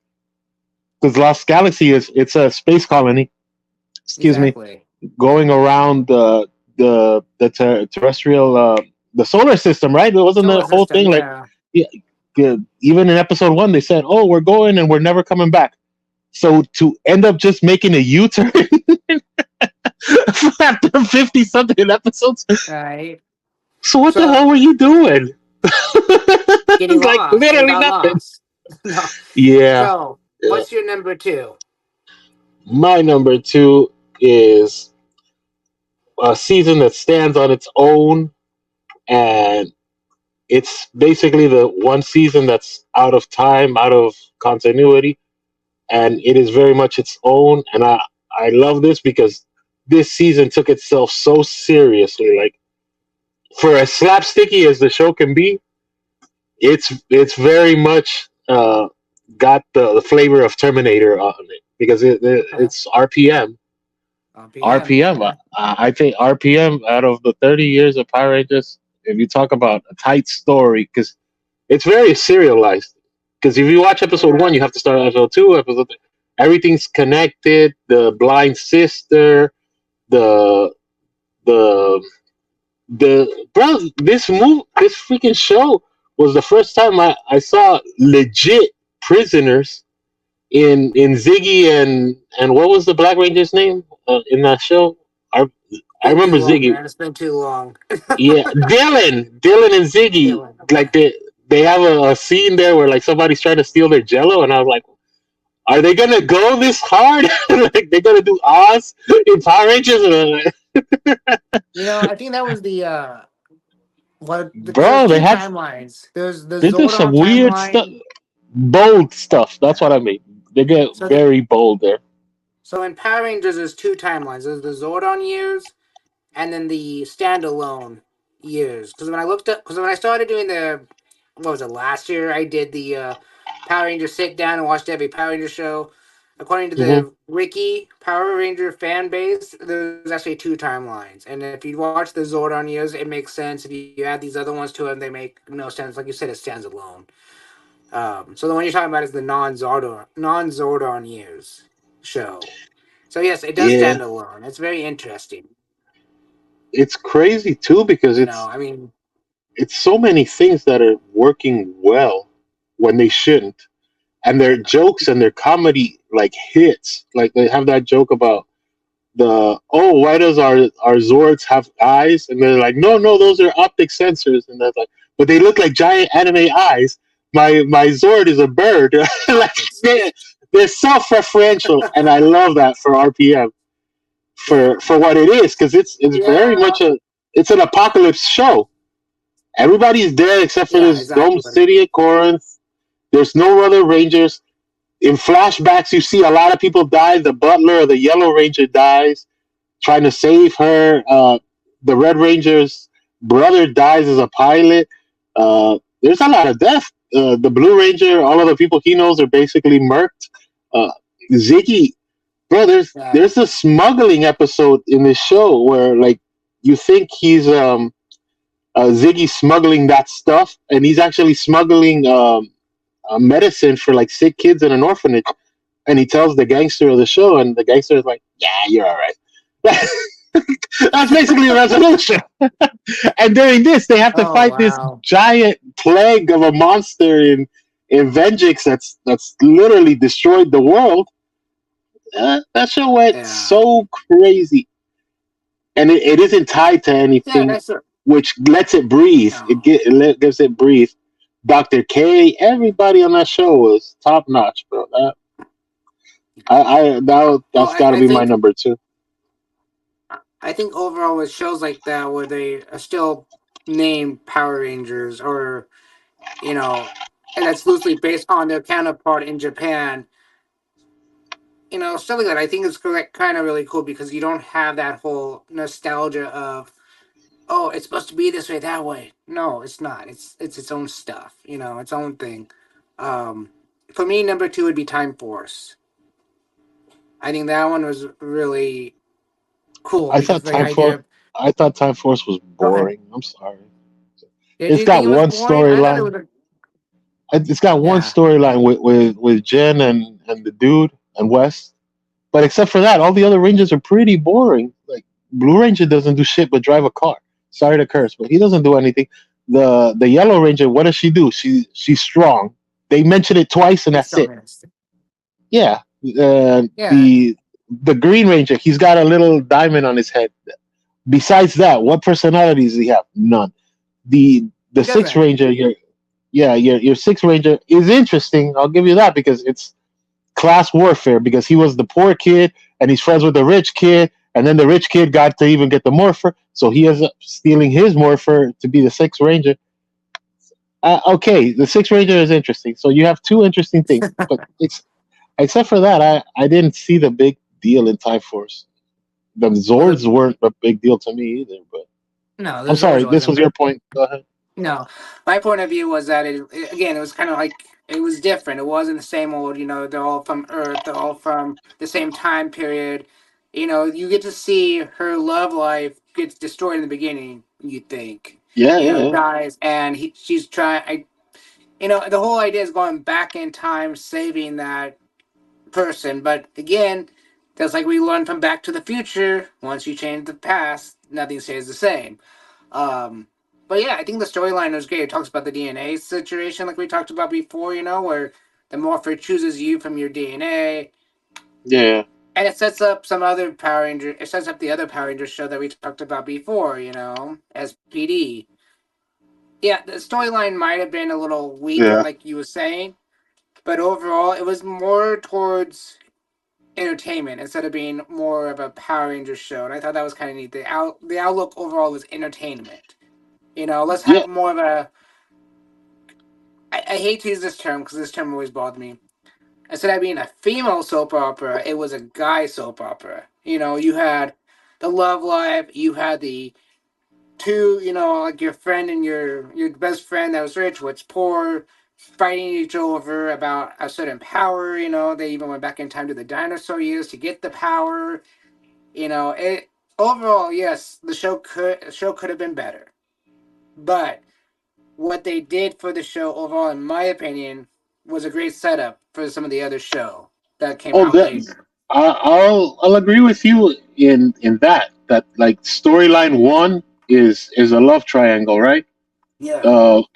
Speaker 1: because Lost Galaxy is it's a space colony. Excuse me,
Speaker 2: exactly.
Speaker 1: going around terrestrial the solar system, right? It wasn't the
Speaker 2: Solar
Speaker 1: whole
Speaker 2: system,
Speaker 1: thing like
Speaker 2: yeah.
Speaker 1: yeah, even in episode one they said, "Oh, we're going and we're never coming back." So to end up just making a U-turn after 50 something episodes,
Speaker 2: Right.
Speaker 1: so what the
Speaker 2: So
Speaker 1: hell were you doing?
Speaker 2: getting
Speaker 1: It's like
Speaker 2: lost. They
Speaker 1: literally
Speaker 2: got
Speaker 1: nothing.
Speaker 2: lost. No.
Speaker 1: Yeah,
Speaker 2: So
Speaker 1: yeah.
Speaker 2: what's your number two?
Speaker 1: My number two is a season that stands on its own, and it's basically the one season that's out of time, out of continuity, and it is very much its own. And I love this because this season took itself so seriously. Like for as slapsticky as the show can be, it's very much got the flavor of Terminator on it because it's RPM.
Speaker 2: PM,
Speaker 1: RPM.
Speaker 2: yeah.
Speaker 1: I think RPM out of the 30 years of Power Rangers, if you talk about a tight story, because it's very serialized. Because if you watch episode one,
Speaker 2: Yeah.
Speaker 1: you have to start episode two, everything's connected. The blind sister, the the bro, this freaking show was the first time I saw legit prisoners in Ziggy and what was the Black Ranger's name in that show? I I
Speaker 2: Been
Speaker 1: remember
Speaker 2: too long,
Speaker 1: Ziggy.
Speaker 2: man. It's been too long.
Speaker 1: Yeah, Dylan and Ziggy.
Speaker 2: Dylan,
Speaker 1: Like
Speaker 2: okay.
Speaker 1: they have a scene there where like somebody's trying to steal their Jello, and I was like, are they gonna go this hard? Like they're gonna do Oz in Power Rangers?
Speaker 2: You know, I think that was the what because there's
Speaker 1: Bro,
Speaker 2: two timelines. There's the
Speaker 1: they do some
Speaker 2: Zordon
Speaker 1: weird stuff,
Speaker 2: timeline.
Speaker 1: bold stuff. That's
Speaker 2: Yeah.
Speaker 1: what I mean. They get
Speaker 2: So the
Speaker 1: very bold there.
Speaker 2: so in Power Rangers there's two timelines. There's the Zordon years and then the standalone years. Because when I looked up, because when I started doing the, what was it last year? I did the Power Rangers sit down and watched every Power Ranger show. According to
Speaker 1: Hmm.
Speaker 2: the Wiki Power Ranger fan base, there's actually two timelines. And if you watch the Zordon years, it makes sense. If you add these other ones to it, they make no sense. Like you said, it stands alone. So the one you're talking about is the non Zordon years show. So yes, it does
Speaker 1: Yeah,
Speaker 2: stand alone. It's very interesting.
Speaker 1: it's crazy too because
Speaker 2: I mean,
Speaker 1: it's so many things that are working well when they shouldn't, and their jokes and their comedy like hits. Like they have that joke about the, oh, why does our Zords have eyes? And they're like, no, no, those are optic sensors. And that's like, but they look like giant anime eyes. My Zord is a bird. Like
Speaker 2: optics.
Speaker 1: they're self-referential, and I love that for RPM
Speaker 2: Yeah,
Speaker 1: for what it is, because it's very
Speaker 2: yeah,
Speaker 1: much it's an apocalypse show. Everybody's dead except for
Speaker 2: yeah.
Speaker 1: this dome
Speaker 2: Exactly.
Speaker 1: city of Corinth. There's no other Rangers. In flashbacks, you see a lot of people die. The butler or the Yellow Ranger dies trying to save her. The Red Ranger's brother dies as a pilot. There's a lot of death. The Blue Ranger, all of the people he knows are basically murked. Uh, Ziggy, bro,
Speaker 2: Yeah,
Speaker 1: there's a smuggling episode in this show where like you think he's Ziggy smuggling that stuff, and he's actually smuggling medicine for like sick kids in an orphanage. And he tells the gangster of the show, and the gangster is like, "Yeah, you're all right." That's basically a resolution. And during this, they have to
Speaker 2: oh
Speaker 1: fight this
Speaker 2: wow.
Speaker 1: giant plague of a monster in Vengeance that's literally destroyed the world. That show went
Speaker 2: Yeah,
Speaker 1: so crazy, and it isn't tied to
Speaker 2: yeah.
Speaker 1: anything,
Speaker 2: That's a,
Speaker 1: which lets it breathe.
Speaker 2: no.
Speaker 1: Gives it breathe. Dr. K, everybody on that show was top notch, bro.
Speaker 2: Well,
Speaker 1: That's got to
Speaker 2: I
Speaker 1: be my
Speaker 2: think
Speaker 1: number two.
Speaker 2: overall with shows like that where they are still named Power Rangers or and that's loosely based on their counterpart in Japan. Stuff like that. I think it's kind of really cool because you don't have that whole nostalgia of it's supposed to be this way that way. No, it's not. It's its own stuff. Its own thing. Um, for me, number two would be Time Force. I think that one was really cool
Speaker 1: I thought
Speaker 2: because the
Speaker 1: Time Force.
Speaker 2: idea.
Speaker 1: I thought Time Force was
Speaker 2: Go ahead.
Speaker 1: boring. I'm sorry.
Speaker 2: Did
Speaker 1: It's
Speaker 2: you think
Speaker 1: got
Speaker 2: it was
Speaker 1: one
Speaker 2: boring? I thought it
Speaker 1: storyline.
Speaker 2: was.
Speaker 1: It's got one
Speaker 2: Yeah,
Speaker 1: storyline with Jen and the dude and West. But except for that, all the other Rangers are pretty boring. Like Blue Ranger doesn't do shit but drive a car. Sorry to curse, but he doesn't do anything. The Yellow Ranger, what does she do? She's strong. They mention it twice and
Speaker 2: it's
Speaker 1: that's
Speaker 2: so
Speaker 1: it.
Speaker 2: nasty.
Speaker 1: Yeah. Uh,
Speaker 2: Yeah,
Speaker 1: the the Green Ranger, he's got a little diamond on his head. Besides that, what personalities does he have? None. The
Speaker 2: he
Speaker 1: Six
Speaker 2: doesn't.
Speaker 1: Ranger, your Six Ranger is interesting. I'll give you that because it's class warfare. Because he was the poor kid and he's friends with the rich kid, and then the rich kid got to even get the morpher, so he ends up stealing his morpher to be the Six Ranger. Okay, the Six Ranger is interesting. So you have two interesting things, but except for that, I didn't see the big deal in Time Force. The
Speaker 2: Well,
Speaker 1: Zords weren't a big deal to me either. But
Speaker 2: no, the
Speaker 1: I'm
Speaker 2: Zords
Speaker 1: sorry, this was
Speaker 2: wasn't.
Speaker 1: your point. Go ahead.
Speaker 2: No, my point of view was that again, it was kind of like it was different. It wasn't the same old. They're all from Earth. They're all from the same time period. You get to see her love life gets destroyed in the beginning. You think,
Speaker 1: Yeah, yeah, yeah.
Speaker 2: dies, and she's trying. The whole idea is going back in time, saving that person. But again, just like we learned from Back to the Future, once you change the past, nothing stays the same. Um, but yeah, I think the storyline was great. It talks about the DNA situation, like we talked about before. Where the morpher chooses you from your DNA,
Speaker 1: Yeah.
Speaker 2: and it sets up some other Power Ranger. It sets up the other Power Ranger show that we talked about before. As PD. Yeah, the storyline might have been a little weak,
Speaker 1: Yeah.
Speaker 2: like you were saying, but overall, it was more towards entertainment instead of being more of a Power Ranger show. And I thought that was kind of neat. The outlook overall was entertainment. Let's
Speaker 1: Yeah.
Speaker 2: have more of a. I hate to use this term because this term always bothered me. Instead of being a female soap opera, it was a guy soap opera. You had the love life, you had the two, like your friend and your best friend that was rich, what's poor. fighting each over about a certain power. They even went back in time to the dinosaur years to get the power. It overall, yes, the show could have been better, but what they did for the show overall, in my opinion, was a great setup for some of the other show that came
Speaker 1: Oh,
Speaker 2: out later.
Speaker 1: I'll agree with you in that like storyline one is a love triangle, right?
Speaker 2: Yeah,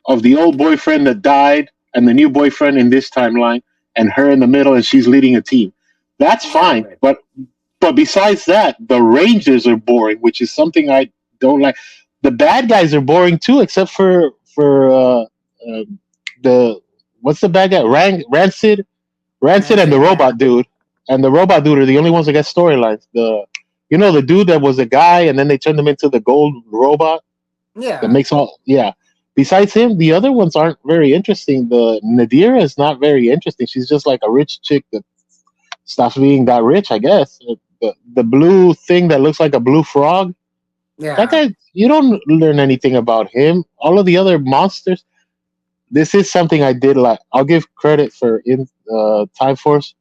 Speaker 1: Of the old boyfriend that died and the new boyfriend in this timeline, and her in the middle, and she's leading a team. That's fine,
Speaker 2: exactly.
Speaker 1: but besides that, the Rangers are boring, which is something I don't like. The bad guys are boring too, except for the what's the bad guy? Rancid, and the
Speaker 2: Rancid, yeah,
Speaker 1: robot dude, are the only ones that get storylines. The dude that was a guy, and then they turned him into the gold robot that
Speaker 2: yeah.
Speaker 1: makes all. Yeah. Besides him, the other ones aren't very interesting. The Nadira is not very interesting. She's just like a rich chick that stops being that rich, I guess. The blue thing that looks like a blue frog. That
Speaker 2: Yeah.
Speaker 1: guy, you don't learn anything about him. All of the other monsters. This is something I did like. I'll give credit for in Time Force.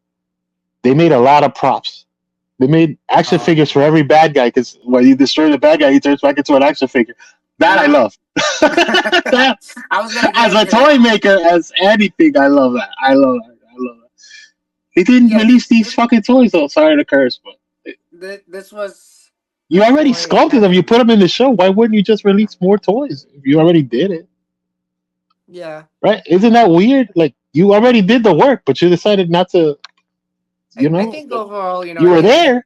Speaker 1: They made a lot of props. They made action
Speaker 2: Oh,
Speaker 1: figures for every bad guy because when you destroy the bad guy, he turns back into an action figure. That I
Speaker 2: yeah.
Speaker 1: love. That,
Speaker 2: I was gonna get
Speaker 1: as a
Speaker 2: into
Speaker 1: toy
Speaker 2: that.
Speaker 1: maker, as anything, I love that. I love that. I love that. He didn't
Speaker 2: Yeah,
Speaker 1: release these fucking toys though. Sorry to curse, but
Speaker 2: this was
Speaker 1: you
Speaker 2: a
Speaker 1: already
Speaker 2: toy
Speaker 1: sculpted them. You put
Speaker 2: heaven.
Speaker 1: them in the show. Why wouldn't you just release more toys if you already did it?
Speaker 2: Yeah,
Speaker 1: Right? Isn't that weird? Like you already did the work, but you decided not to.
Speaker 2: I think overall,
Speaker 1: You were there.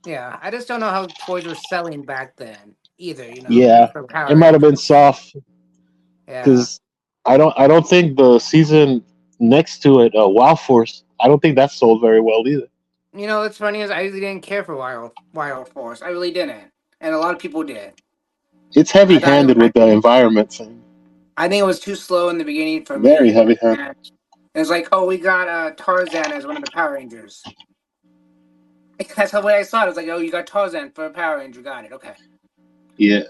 Speaker 2: yeah, I just don't know how toys were selling back then either.
Speaker 1: Yeah,
Speaker 2: For
Speaker 1: it
Speaker 2: Power
Speaker 1: might have been
Speaker 2: Rangers.
Speaker 1: soft
Speaker 2: Yeah,
Speaker 1: because I don't think the season next to it, Wow Force, I don't think that sold very well either.
Speaker 2: what's funny is I really didn't care for Wild Force. I really didn't, and a lot of people did.
Speaker 1: It's
Speaker 2: I thought
Speaker 1: heavy-handed with the environment thing.
Speaker 2: I think it was too slow in the beginning for
Speaker 1: Very
Speaker 2: me,
Speaker 1: heavy-handed.
Speaker 2: and it's like, oh, we got Tarzan as one of the Power Rangers. That's the way I saw it. I was like, oh, you got Tarzan for a Power Ranger. Got it. Okay.
Speaker 1: Yeah,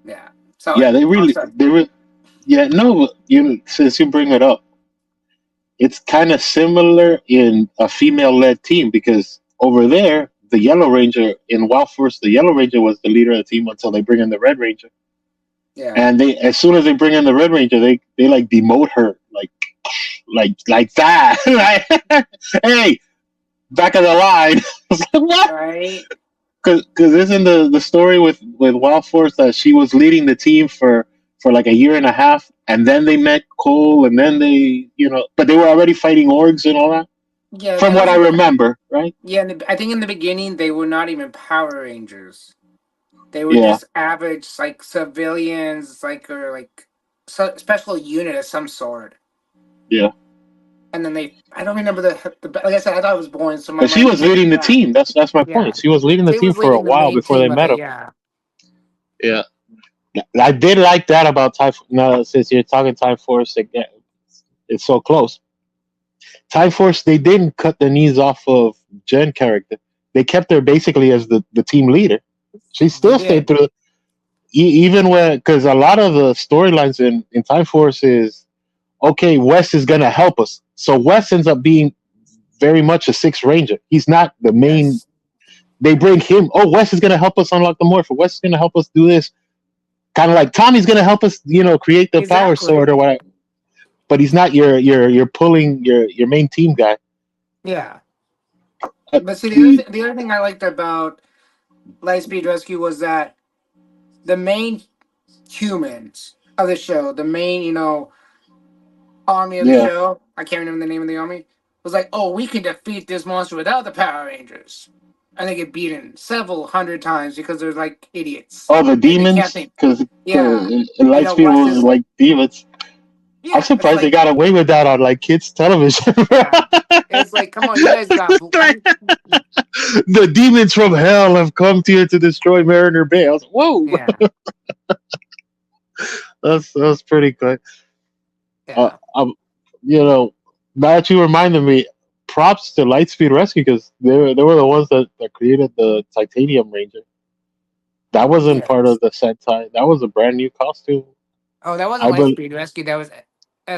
Speaker 2: Yeah. Sorry.
Speaker 1: yeah.
Speaker 2: I'm sorry.
Speaker 1: They were. Yeah, no. Since you bring it up, it's kind of similar in a female-led team because over there, the Yellow Ranger in Wild Force, the Yellow Ranger was the leader of the team until they bring in the Red Ranger.
Speaker 2: Yeah.
Speaker 1: And they, as soon as they bring in the Red Ranger, they like demote her like that. Like, hey, back of the line. It's like, what?
Speaker 2: Right.
Speaker 1: Because isn't the story with Wild Force that she was leading the team for like a year and a half, and then they met Cole, and then but they were already fighting orgs and all that.
Speaker 2: Yeah.
Speaker 1: From
Speaker 2: And
Speaker 1: what I
Speaker 2: also,
Speaker 1: remember, right?
Speaker 2: yeah. I think in the beginning they were not even Power Rangers. They were
Speaker 1: Yeah,
Speaker 2: just average, like civilians, or like special unit of some sort.
Speaker 1: yeah.
Speaker 2: And then I don't remember like I said, I thought it was boring, so my
Speaker 1: But she
Speaker 2: mind
Speaker 1: was
Speaker 2: went
Speaker 1: leading the
Speaker 2: back.
Speaker 1: team. That's my
Speaker 2: Yeah.
Speaker 1: point. She was leading the
Speaker 2: She
Speaker 1: team
Speaker 2: was
Speaker 1: for a
Speaker 2: leading the
Speaker 1: while
Speaker 2: main
Speaker 1: before they
Speaker 2: team of
Speaker 1: met
Speaker 2: it.
Speaker 1: him.
Speaker 2: Yeah.
Speaker 1: Yeah. I did like that about Time. Now, since you're talking Time Force again, it's so close. Time Force, they didn't cut the knees off of Jen character. They kept her basically as the team leader. She
Speaker 2: They
Speaker 1: still stayed
Speaker 2: did.
Speaker 1: through, even when, because a lot of the storylines in Time Force is okay. West is gonna help us, so West ends up being very much a Sixth Ranger. He's not the main.
Speaker 2: Yes.
Speaker 1: They bring him. Oh, West is gonna help us unlock the Morph. West is gonna help us do this. Kind of like Tommy's gonna help us, create the Power Sword
Speaker 2: Exactly.
Speaker 1: or whatever. But he's not your pulling your main team guy.
Speaker 2: Yeah.
Speaker 1: Uh,
Speaker 2: But see,
Speaker 1: he,
Speaker 2: the other thing I liked about Lightspeed Rescue was that the main humans of the show, the main, army of the
Speaker 1: yeah.
Speaker 2: show, I can't remember the name of the army, was like, oh, we can defeat this monster without the Power Rangers. And they get beaten several hundred times because they're like idiots.
Speaker 1: Oh, the
Speaker 2: They can't
Speaker 1: demons,
Speaker 2: think.
Speaker 1: because
Speaker 2: Yeah.
Speaker 1: Lightspeed
Speaker 2: West
Speaker 1: was
Speaker 2: is,
Speaker 1: like demons. I'm
Speaker 2: yeah, it's
Speaker 1: surprised they
Speaker 2: like,
Speaker 1: got away with that on like kids television.
Speaker 2: yeah. It's like, come on, you guys got.
Speaker 1: Like, the demons from hell have come here to destroy Mariner Bay. I was like, whoa,
Speaker 2: Yeah.
Speaker 1: that's pretty good. Uh,
Speaker 2: Yeah.
Speaker 1: um, you know, now that you reminded me, props to Lightspeed Rescue because they were the ones that created the Titanium Ranger. That wasn't part
Speaker 2: Yes.
Speaker 1: of the Sentai. That was a brand new costume.
Speaker 2: Oh, that wasn't
Speaker 1: I bel
Speaker 2: Lightspeed Rescue. That was.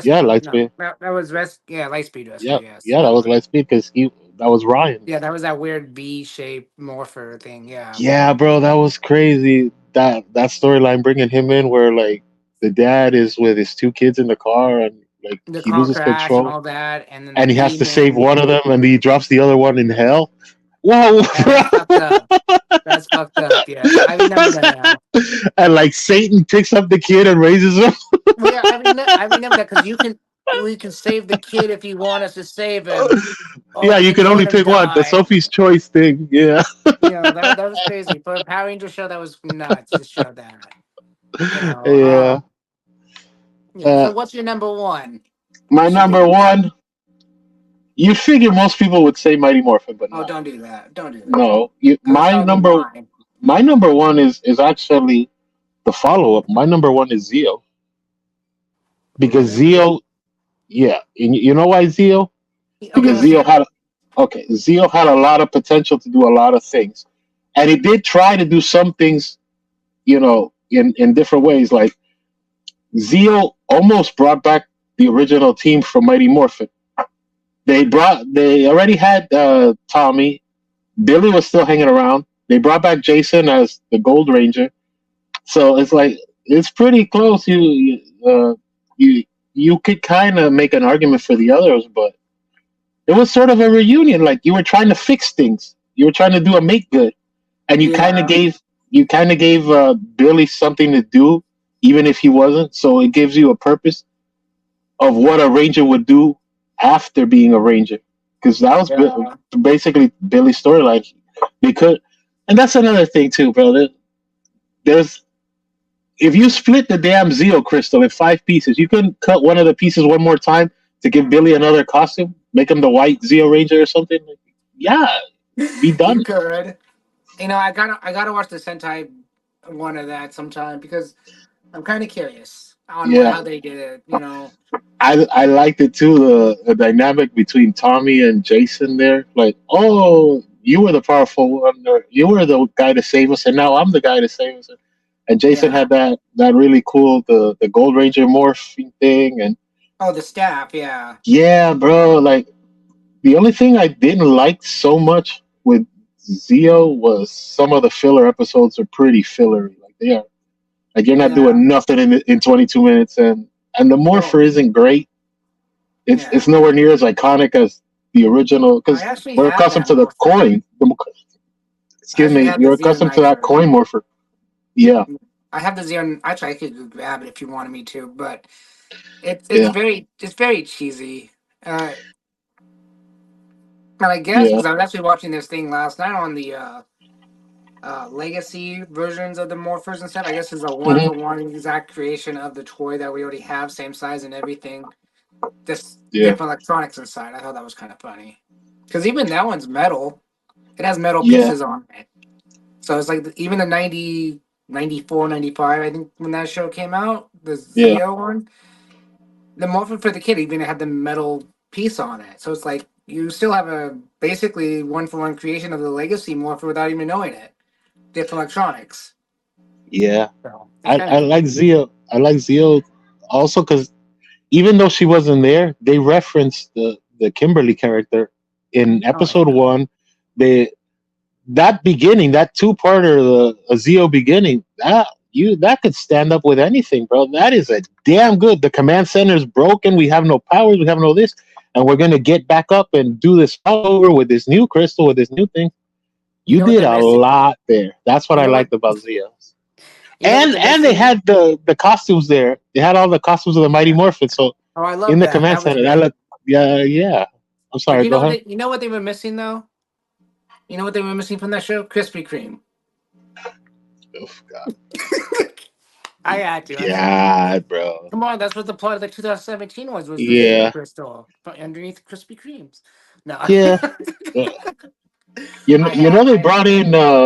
Speaker 1: Yeah,
Speaker 2: No,
Speaker 1: Lightspeed.
Speaker 2: that was yeah, Lightspeed
Speaker 1: Yeah,
Speaker 2: Rescue. Yes,
Speaker 1: yeah, that
Speaker 2: that
Speaker 1: was
Speaker 2: one.
Speaker 1: Lightspeed because he that was Ryan.
Speaker 2: Yeah, that was that weird V-shaped morpher thing. Yeah,
Speaker 1: Yeah, bro, that was crazy. That storyline bringing him in, where like the dad is with his two kids in the car, and like
Speaker 2: the
Speaker 1: he
Speaker 2: car
Speaker 1: loses
Speaker 2: crash and
Speaker 1: control,
Speaker 2: all that, and then the
Speaker 1: and he has to save
Speaker 2: demon.
Speaker 1: one of them, and he drops the other one in hell. Whoa,
Speaker 2: Yeah, that's fucked up. That's fucked up. Yes, I remember that now.
Speaker 1: and like Satan picks up the kid and raises him.
Speaker 2: Well, yeah, I remember that because we can save the kid if you want us to save him, or
Speaker 1: Yeah,
Speaker 2: we
Speaker 1: you
Speaker 2: can
Speaker 1: can
Speaker 2: just
Speaker 1: only
Speaker 2: let him
Speaker 1: pick one. The
Speaker 2: die.
Speaker 1: Sophie's Choice thing. Yeah,
Speaker 2: You know that was crazy for a Power Ranger show. That was nuts to show that. You know.
Speaker 1: yeah.
Speaker 2: Yeah.
Speaker 1: Uh,
Speaker 2: So what's your number one? You
Speaker 1: my
Speaker 2: should give
Speaker 1: number
Speaker 2: me that.
Speaker 1: one. You figure most people would say Mighty Morphin, but
Speaker 2: Oh,
Speaker 1: no,
Speaker 2: don't do that. Don't do that.
Speaker 1: no.
Speaker 2: Because that'll be mine.
Speaker 1: My number one is actually the follow up. My number one is Zeo, because
Speaker 2: Really?
Speaker 1: Zeo, yeah, and you know why Zeo?
Speaker 2: Okay,
Speaker 1: Because
Speaker 2: let's hear it.
Speaker 1: Zeo had a lot of potential to do a lot of things, and he did try to do some things, in different ways. Like Zeo almost brought back the original team from Mighty Morphin. They already had Tommy. Billy was still hanging around. They brought back Jason as the Gold Ranger. So it's like it's pretty close. You you could kind of make an argument for the others, but it was sort of a reunion. Like you were trying to fix things. You were trying to do a make good, and
Speaker 2: Yeah.
Speaker 1: you kind of gave Billy something to do, even if he wasn't. So it gives you a purpose of what a ranger would do after being a ranger, because that was
Speaker 2: Yeah.
Speaker 1: basically Billy's storyline. They could, and that's another thing too, brother. There's if you split the damn Zeo crystal in 5 pieces, you can cut one of the pieces one more time to give Billy another costume, make him the white Zeo Ranger or something. Yeah, be
Speaker 2: You
Speaker 1: done.
Speaker 2: could. I gotta watch the Sentai one of that sometime because I'm kind of curious on
Speaker 1: Yeah,
Speaker 2: how they did it. You know.
Speaker 1: I liked it too. The dynamic between Tommy and Jason there, like, oh, you were the powerful one, or you were the guy to save us, and now I'm the guy to save us. And Jason
Speaker 2: Yeah.
Speaker 1: had that really cool the Gold Ranger morphing thing, and
Speaker 2: Oh, the staff. Yeah.
Speaker 1: yeah, bro, like the only thing I didn't like so much with Zeo was some of the filler episodes are pretty fillery. Like they are, like you're not
Speaker 2: Yeah.
Speaker 1: doing nothing in 22 minutes, and the
Speaker 2: Well.
Speaker 1: Morpher isn't great. It's
Speaker 2: Yeah.
Speaker 1: nowhere near as iconic as the original
Speaker 2: I
Speaker 1: because
Speaker 2: actually
Speaker 1: we're
Speaker 2: have
Speaker 1: accustomed
Speaker 2: that
Speaker 1: to the
Speaker 2: morpher.
Speaker 1: coin.
Speaker 2: I
Speaker 1: Excuse
Speaker 2: actually
Speaker 1: me,
Speaker 2: have the
Speaker 1: you're
Speaker 2: Zeo
Speaker 1: accustomed to that
Speaker 2: Nitro.
Speaker 1: coin Morpher. Yeah,
Speaker 2: I have the Zeo. Actually, I could go grab it if you wanted me to, but
Speaker 1: yeah,
Speaker 2: it's very cheesy. Uh, and I guess
Speaker 1: yeah.
Speaker 2: because I was actually watching this thing last night on the legacy versions of the morphers and stuff. I guess it's a one
Speaker 1: Hmm.
Speaker 2: for one exact creation of the toy that we already have, same size and everything. Just
Speaker 1: Yeah,
Speaker 2: different electronics inside. I thought that was kind of funny because even that one's metal. It has metal
Speaker 1: yeah,
Speaker 2: pieces on it. So it's like even the 90, 94, 95. I think when that show came out, the
Speaker 1: yeah,
Speaker 2: Zeo one, the Morphin for the Kid even had the metal piece on it. So it's like you still have a basically one for one creation of the legacy Morphin without even knowing it. Different electronics.
Speaker 1: yeah.
Speaker 2: So it's
Speaker 1: I
Speaker 2: kind of
Speaker 1: I like
Speaker 2: cool.
Speaker 1: Zeo. I like Zeo also because even though she wasn't there, they referenced the Kimberly character in
Speaker 2: Oh
Speaker 1: episode
Speaker 2: yeah.
Speaker 1: one. They that beginning, that two-parter, the Zeo beginning, that could stand up with anything, bro. That is a damn good. The command center's broken. We have no powers. We have no this, and we're gonna get back up and do this all over with this new crystal, with this new thing.
Speaker 2: You
Speaker 1: You
Speaker 2: know what
Speaker 1: did
Speaker 2: they're
Speaker 1: a
Speaker 2: missing?
Speaker 1: lot there. That's what
Speaker 2: You
Speaker 1: I
Speaker 2: know what?
Speaker 1: liked about Zeo.
Speaker 2: You know what they're
Speaker 1: And they
Speaker 2: missing?
Speaker 1: had the costumes there. They had all the costumes of the Mighty
Speaker 2: Yeah.
Speaker 1: Morphin. So
Speaker 2: Oh, I
Speaker 1: in
Speaker 2: love
Speaker 1: the
Speaker 2: that.
Speaker 1: command
Speaker 2: That was
Speaker 1: center, that
Speaker 2: great.
Speaker 1: looked, yeah, yeah. I'm
Speaker 2: But
Speaker 1: sorry. Go ahead.
Speaker 2: you know what they were missing though? You know what they were missing from that show? Krispy Kreme.
Speaker 1: Oh, God.
Speaker 2: I had to. I had to.
Speaker 1: Yeah, bro.
Speaker 2: Come on, that's what the plot of the 2017 was the Zeo
Speaker 1: Yeah,
Speaker 2: crystal underneath Krispy Kremes. No,
Speaker 1: yeah. Uh, they
Speaker 2: I
Speaker 1: brought
Speaker 2: had
Speaker 1: in.
Speaker 2: to.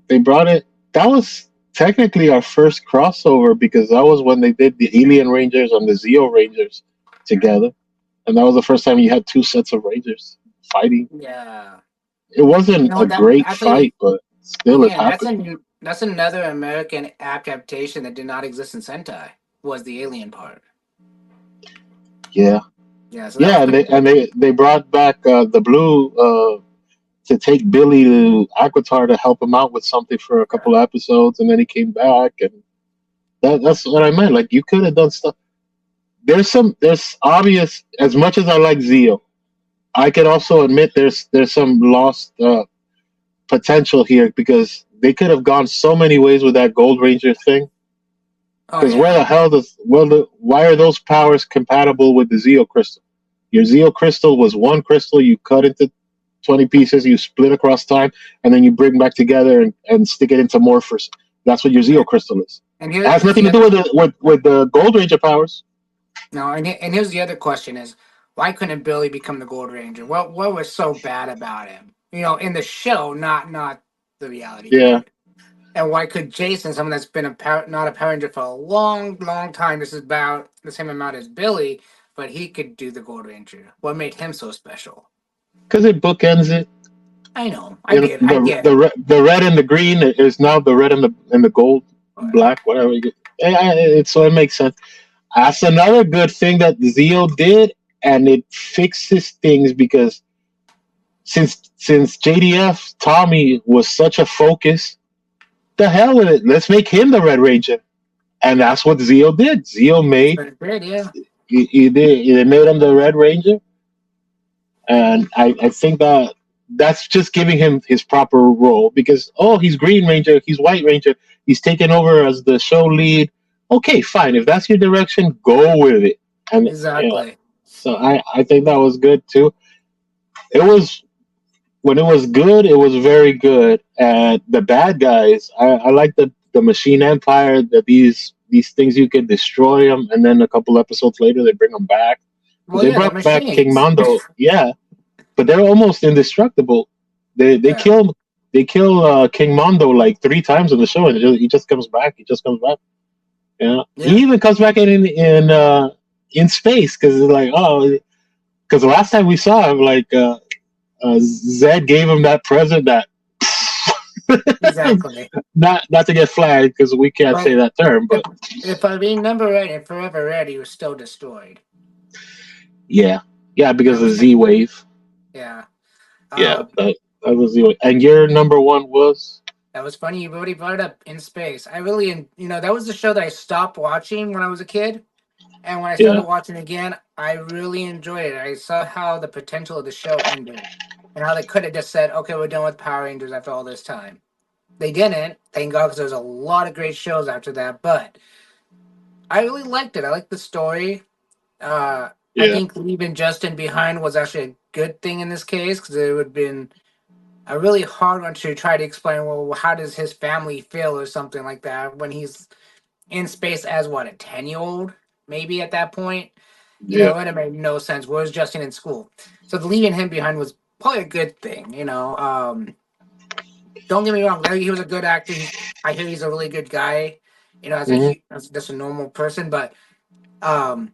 Speaker 1: They brought it. That was technically our first crossover because that was when they did the Alien Rangers and the Zeo Rangers together, and that was the first time you had two sets of Rangers fighting.
Speaker 2: Yeah,
Speaker 1: It
Speaker 2: you
Speaker 1: wasn't
Speaker 2: know
Speaker 1: a
Speaker 2: what? That
Speaker 1: great
Speaker 2: actually,
Speaker 1: fight, but still, it
Speaker 2: yeah,
Speaker 1: happened.
Speaker 2: that's another American adaptation that did not exist in Sentai. Was the alien part?
Speaker 1: Yeah,
Speaker 2: Yeah, so that was
Speaker 1: yeah, and
Speaker 2: pretty cool.
Speaker 1: they brought back the blue to take Billy to Aquitar to help him out with something for a
Speaker 2: Yeah.
Speaker 1: couple of episodes, and then he came back, and that's what I meant. Like you could have done stuff. There's obvious. As much as I like Zeo, I can also admit there's some lost potential here because they could have gone so many ways with that Gold Ranger thing.
Speaker 2: Oh
Speaker 1: Because where
Speaker 2: yeah.
Speaker 1: the hell does why are those powers compatible with the Zeo crystal? Your Zeo crystal was one crystal you cut into 20 pieces, you split across time, and then you bring back together and stick it into Morphers. That's what your Zeo
Speaker 2: And,
Speaker 1: crystal is.
Speaker 2: and
Speaker 1: It has
Speaker 2: here's
Speaker 1: nothing
Speaker 2: the
Speaker 1: to do
Speaker 2: other
Speaker 1: with the Gold Ranger powers.
Speaker 2: no, and here's the other question is why couldn't Billy become the Gold Ranger? What was so bad about him? You know, in the show, not the reality
Speaker 1: Yeah,
Speaker 2: part. And why could Jason, someone that's been not a Power Ranger for a long, long time, this is about the same amount as Billy, but he could do the Gold Ranger? What made him so special?
Speaker 1: because it bookends it.
Speaker 2: I know,
Speaker 1: You know,
Speaker 2: I get it.
Speaker 1: the red and the green is now the red and the gold,
Speaker 2: Oh, yeah.
Speaker 1: black, whatever. So it makes sense. That's another good thing that Zeo did, and it fixes things because since JDF Tommy was such a focus, the hell with it. Let's make him the Red Ranger, and that's what Zeo did. Zeo
Speaker 2: That's
Speaker 1: made
Speaker 2: been great, yeah.
Speaker 1: he did he made him the Red Ranger, and I think that that's just giving him his proper role because he's Green Ranger, he's White Ranger, he's taken over as the show lead. Okay, fine. If that's your direction, go with it. And
Speaker 2: Exactly.
Speaker 1: so I think that was good too. It was when it was good, it was very good. And the bad guys, I like the Machine Empire. That these things you could destroy them, and then a couple episodes later they bring them back.
Speaker 2: Well,
Speaker 1: They
Speaker 2: yeah, they're
Speaker 1: brought back King
Speaker 2: machines.
Speaker 1: Mondo, yeah, but they're almost indestructible. They
Speaker 2: Yeah.
Speaker 1: kill King Mondo like three times in the show, and he just comes back. He just comes back. Yeah, he
Speaker 2: Yeah.
Speaker 1: even comes back in space because like because the last time we saw him like Zed gave him that present that
Speaker 2: Exactly.
Speaker 1: not to get flagged because we can't say
Speaker 2: But
Speaker 1: that term,
Speaker 2: if,
Speaker 1: but
Speaker 2: if I remember right, and Forever Red, he was still destroyed.
Speaker 1: yeah, yeah, because
Speaker 2: That
Speaker 1: of
Speaker 2: was
Speaker 1: Z Wave.
Speaker 2: yeah.
Speaker 1: Yeah,
Speaker 2: Um,
Speaker 1: that was Z Wave. And your number one was
Speaker 2: that was funny. You already brought it up in space. I really, that was the show that I stopped watching when I was a kid, and when I started
Speaker 1: yeah,
Speaker 2: watching again, I really enjoyed it. I saw how the potential of the show ended, and how they could have just said, "Okay, we're done with Power Rangers after all this time." They didn't, thank God, because there's a lot of great shows after that. But I really liked it. I liked the story. I
Speaker 1: yeah,
Speaker 2: think leaving Justin behind was actually a good thing in this case because it would have been a really hard one to try to explain. Well, how does his family feel or something like that when he's in space as what, a 10-year-old maybe at that point?
Speaker 1: yeah,
Speaker 2: It would have made no sense. Where's Justin in school? So leaving him behind was probably a good thing. Don't get me wrong, he was a good actor. I hear he's a really good guy.
Speaker 1: hmm
Speaker 2: As just a normal person, but um,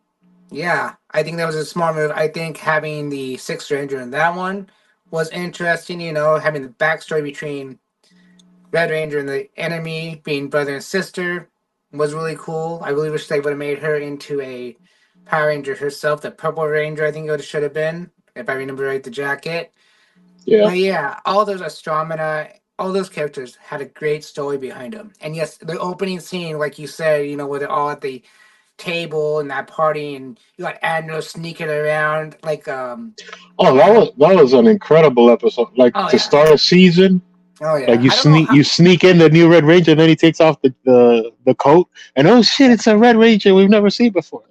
Speaker 2: yeah, I think that was a smart move. I think having the Sixth Ranger in that one was interesting. Having the backstory between Red Ranger and the enemy being brother and sister was really cool. I really wish they would have made her into a Power Ranger herself. The Purple Ranger, I think it should have been, if I remember right, the jacket.
Speaker 1: yeah.
Speaker 2: But yeah, all those Astromeda, all those characters had a great story behind them. And yes, the opening scene, like you said, where they're all at the table and that party, and you got Admiral sneaking around, like
Speaker 1: Oh,
Speaker 2: you know,
Speaker 1: that was an incredible episode. Like
Speaker 2: oh
Speaker 1: to
Speaker 2: yeah,
Speaker 1: start a season,
Speaker 2: oh
Speaker 1: like
Speaker 2: yeah. I don't know how.
Speaker 1: you sneak in the new Red Ranger, and then he takes off the coat, and oh shit,
Speaker 2: Yeah,
Speaker 1: it's a Red Ranger we've never seen before.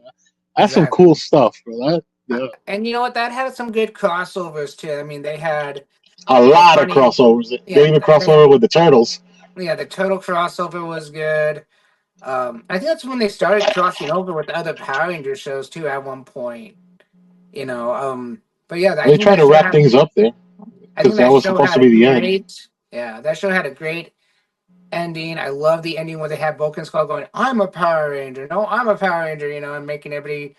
Speaker 1: That's some
Speaker 2: exactly.
Speaker 1: cool stuff, bro. Yeah,
Speaker 2: And you know what? That had some good crossovers too. I mean, they had
Speaker 1: a
Speaker 2: the
Speaker 1: lot of
Speaker 2: funny,
Speaker 1: crossovers. They
Speaker 2: yeah,
Speaker 1: even cross over with the turtles.
Speaker 2: yeah, the turtle crossover was good. I think that's when they started crossing over with the other Power Ranger shows too. At one point, but yeah, I
Speaker 1: They
Speaker 2: think
Speaker 1: try
Speaker 2: that
Speaker 1: to
Speaker 2: show
Speaker 1: wrap
Speaker 2: had,
Speaker 1: things up there
Speaker 2: I think
Speaker 1: because that
Speaker 2: that
Speaker 1: was
Speaker 2: show
Speaker 1: supposed
Speaker 2: had
Speaker 1: to
Speaker 2: a
Speaker 1: be the end.
Speaker 2: great, yeah, that show had a great ending. I love the ending where they have Bulk and Skull going, "I'm a Power Ranger, no, I'm a Power Ranger," and making everybody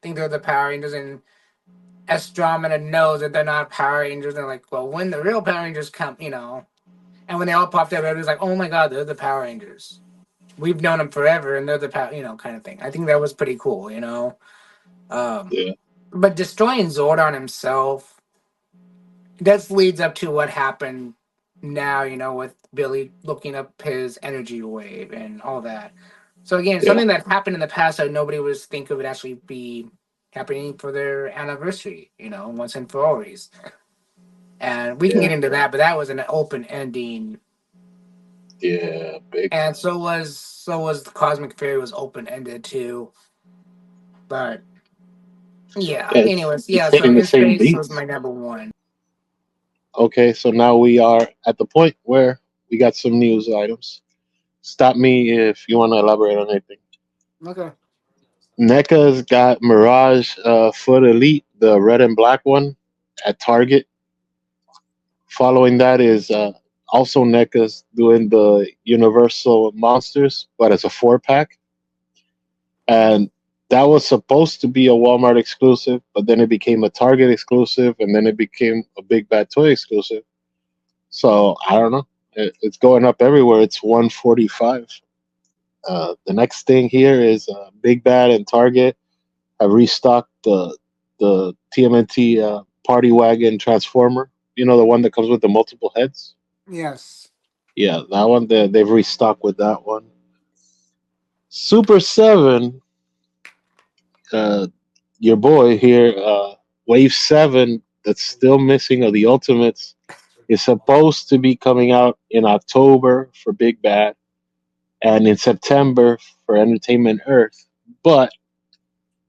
Speaker 2: think they're the Power Rangers, and Andromeda knows that they're not Power Rangers. They're like, well, when the real Power Rangers come. And when they all popped up, everybody's like, "Oh my God, they're the Power Rangers. We've known them forever, and they're the power," kind of thing. I think that was pretty cool. Um,
Speaker 1: Yeah.
Speaker 2: but destroying Zordon himself, this leads up to what happened now, with Billy looking up his energy wave and all that. So again,
Speaker 1: Yeah.
Speaker 2: something that happened in the past that nobody would think of it actually be happening for their anniversary, once and for always. And we can
Speaker 1: Yeah.
Speaker 2: get into that, but that was an open ending.
Speaker 1: Yeah. Big.
Speaker 2: And so was the Cosmic Fairy was open ended too. But yeah,
Speaker 1: Yeah,
Speaker 2: anyways,
Speaker 1: it's
Speaker 2: yeah, so
Speaker 1: hitting the
Speaker 2: In
Speaker 1: same
Speaker 2: Space was
Speaker 1: beats.
Speaker 2: my number one.
Speaker 1: Okay, so now we are at the point where we got some news items. Stop me if you want to elaborate on anything.
Speaker 2: Okay.
Speaker 1: NECA's got Mirage Foot Elite, the red and black one, at Target. Following that is also NECA's doing the Universal Monsters, but as a 4 pack. And that was supposed to be a Walmart exclusive, but then it became a Target exclusive, and then it became a Big Bad Toy exclusive. So I don't know. It's going up everywhere. It's 145. The next thing here is Big Bad and Target have restocked the TMNT Party Wagon Transformer. You know, the one that comes with the multiple heads.
Speaker 2: Yes.
Speaker 1: Yeah, that one. They've restocked with that one. Super Seven, uh, your boy here, Wave Seven. That's still missing of the Ultimates is supposed to be coming out in October for Big Bad and in September for Entertainment Earth. But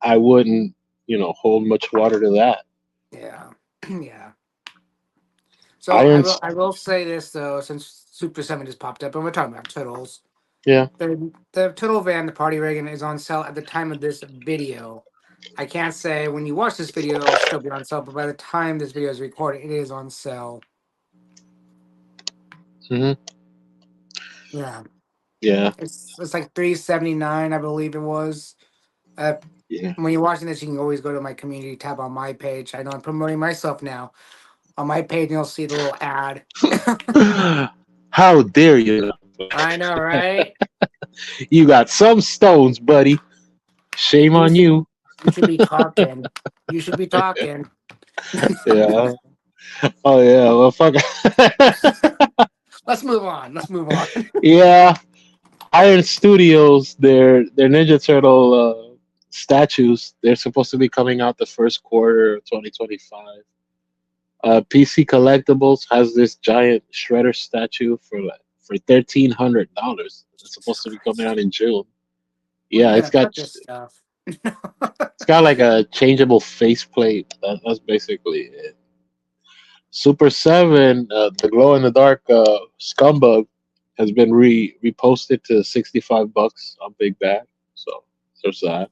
Speaker 1: I wouldn't, hold much water to that.
Speaker 2: Yeah. Yeah. So I
Speaker 1: Iron,
Speaker 2: will I will say this though, since Super Seven just popped up and we're talking about turtles.
Speaker 1: yeah.
Speaker 2: The Turtle Van, the Party Wagon, is on sale at the time of this video. I can't say when you watch this video it'll still be on sale, but by the time this video is recorded, it is on sale.
Speaker 1: Hmm.
Speaker 2: Yeah.
Speaker 1: Yeah.
Speaker 2: It's like $3.79, I believe it was. Uh,
Speaker 1: Yeah.
Speaker 2: when you're watching this, you can always go to my community tab on my page. I know I'm promoting myself now. On my page, you'll see the little ad.
Speaker 1: How dare you?
Speaker 2: I know, right?
Speaker 1: You got some stones, buddy. Shame
Speaker 2: You
Speaker 1: on
Speaker 2: should
Speaker 1: you.
Speaker 2: you should be talking. You should be talking.
Speaker 1: Yeah. Oh yeah. Well, fuck.
Speaker 2: Let's move on. Let's move on.
Speaker 1: Yeah. Iron Studios, their Ninja Turtle statues, they're supposed to be coming out the first quarter of 2025. PC Collectibles has this giant Shredder statue for $1,300. It's supposed to be coming out in June.
Speaker 2: Where are
Speaker 1: Yeah,
Speaker 2: you
Speaker 1: it's
Speaker 2: gonna
Speaker 1: got
Speaker 2: put this stuff?
Speaker 1: it's got like a changeable faceplate. That's basically it. Super Seven, the glow in the dark scumbug, has been reposted to $65 on Big Bad. So there's that.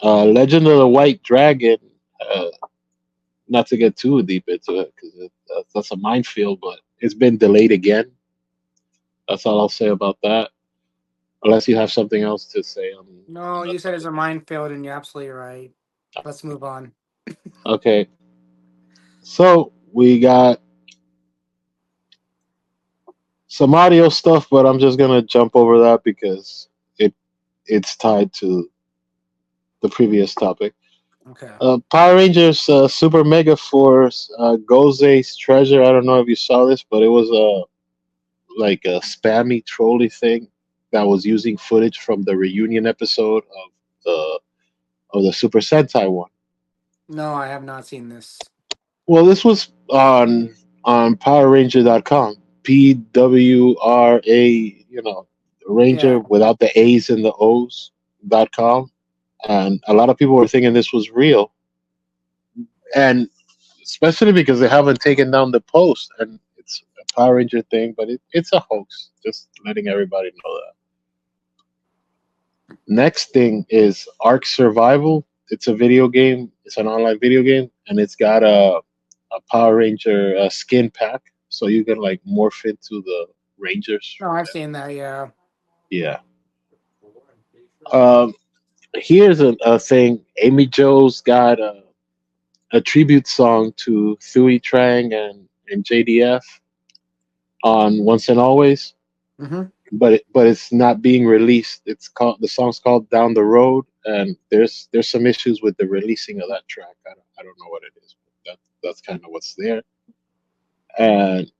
Speaker 1: Legend of the White Dragon. Uh, Not to get too deep into it because that's a minefield, but it's been delayed again. That's all I'll say about that. Unless you have something else to say
Speaker 2: No,
Speaker 1: on that
Speaker 2: you said it's a
Speaker 1: topic.
Speaker 2: minefield, and you're absolutely right. Let's move on.
Speaker 1: Okay, so we got some audio stuff, but I'm just gonna jump over that because it's tied to the previous topic.
Speaker 2: Okay.
Speaker 1: Power Rangers Super Mega Force Goze's Treasure. I don't know if you saw this, but it was like a spammy trolley thing that was using footage from the reunion episode the of the Super Sentai one.
Speaker 2: No, I have not seen this.
Speaker 1: Well, this was on PowerRanger.com. PWRA, Ranger
Speaker 2: Yeah.
Speaker 1: without the A's and the O's.com. And a lot of people were thinking this was real. And especially because they haven't taken down the post and it's a Power Ranger thing, but it's a hoax. Just letting everybody know that. Next thing is Ark Survival. It's a video game. It's an online video game, and it's got a Power Ranger skin pack, so you can like morph into the Rangers
Speaker 2: No,
Speaker 1: from
Speaker 2: I've
Speaker 1: there.
Speaker 2: seen that. Yeah.
Speaker 1: Yeah. Um, Here's a thing. Amy Jo's got a tribute song to Thuy Trang and JDF on Once and Always,
Speaker 2: Mm-hmm.
Speaker 1: but it's not being released. The song's called Down the Road, and there's some issues with the releasing of that track. I don't know what it is, but that's kind of what's there. And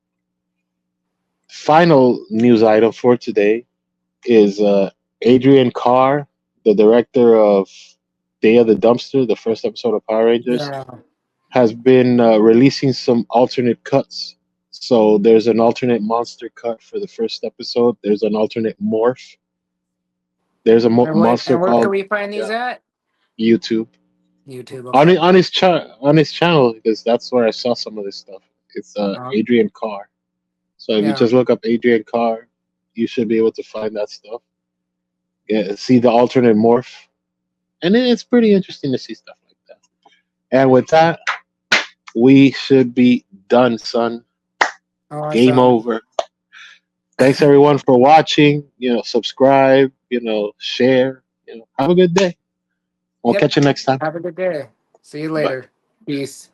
Speaker 1: final news item for today is Adrian Carr, the director of Day of the Dumpster, the first episode of Power Rangers,
Speaker 2: Yeah.
Speaker 1: has been releasing some alternate cuts. So there's an alternate monster cut for the first episode. There's an alternate morph. There's a monster
Speaker 2: And where can
Speaker 1: called,
Speaker 2: we find these
Speaker 1: yeah,
Speaker 2: at?
Speaker 1: YouTube
Speaker 2: YouTube.
Speaker 1: on
Speaker 2: Okay.
Speaker 1: on his channel, because that's where I saw some of this stuff. It's
Speaker 2: Um,
Speaker 1: Adrian Carr. So if you
Speaker 2: yeah.
Speaker 1: just look up Adrian Carr, you should be able to find that stuff. Yeah, see the alternate morph, and it's pretty interesting to see stuff like that. And with that, we should be done, son. Game
Speaker 2: Awesome.
Speaker 1: over. Thanks everyone for watching. Subscribe. Share. Have a good day. We'll
Speaker 2: Yep.
Speaker 1: catch you next time.
Speaker 2: Have a good day. See you
Speaker 1: Bye.
Speaker 2: later. Peace.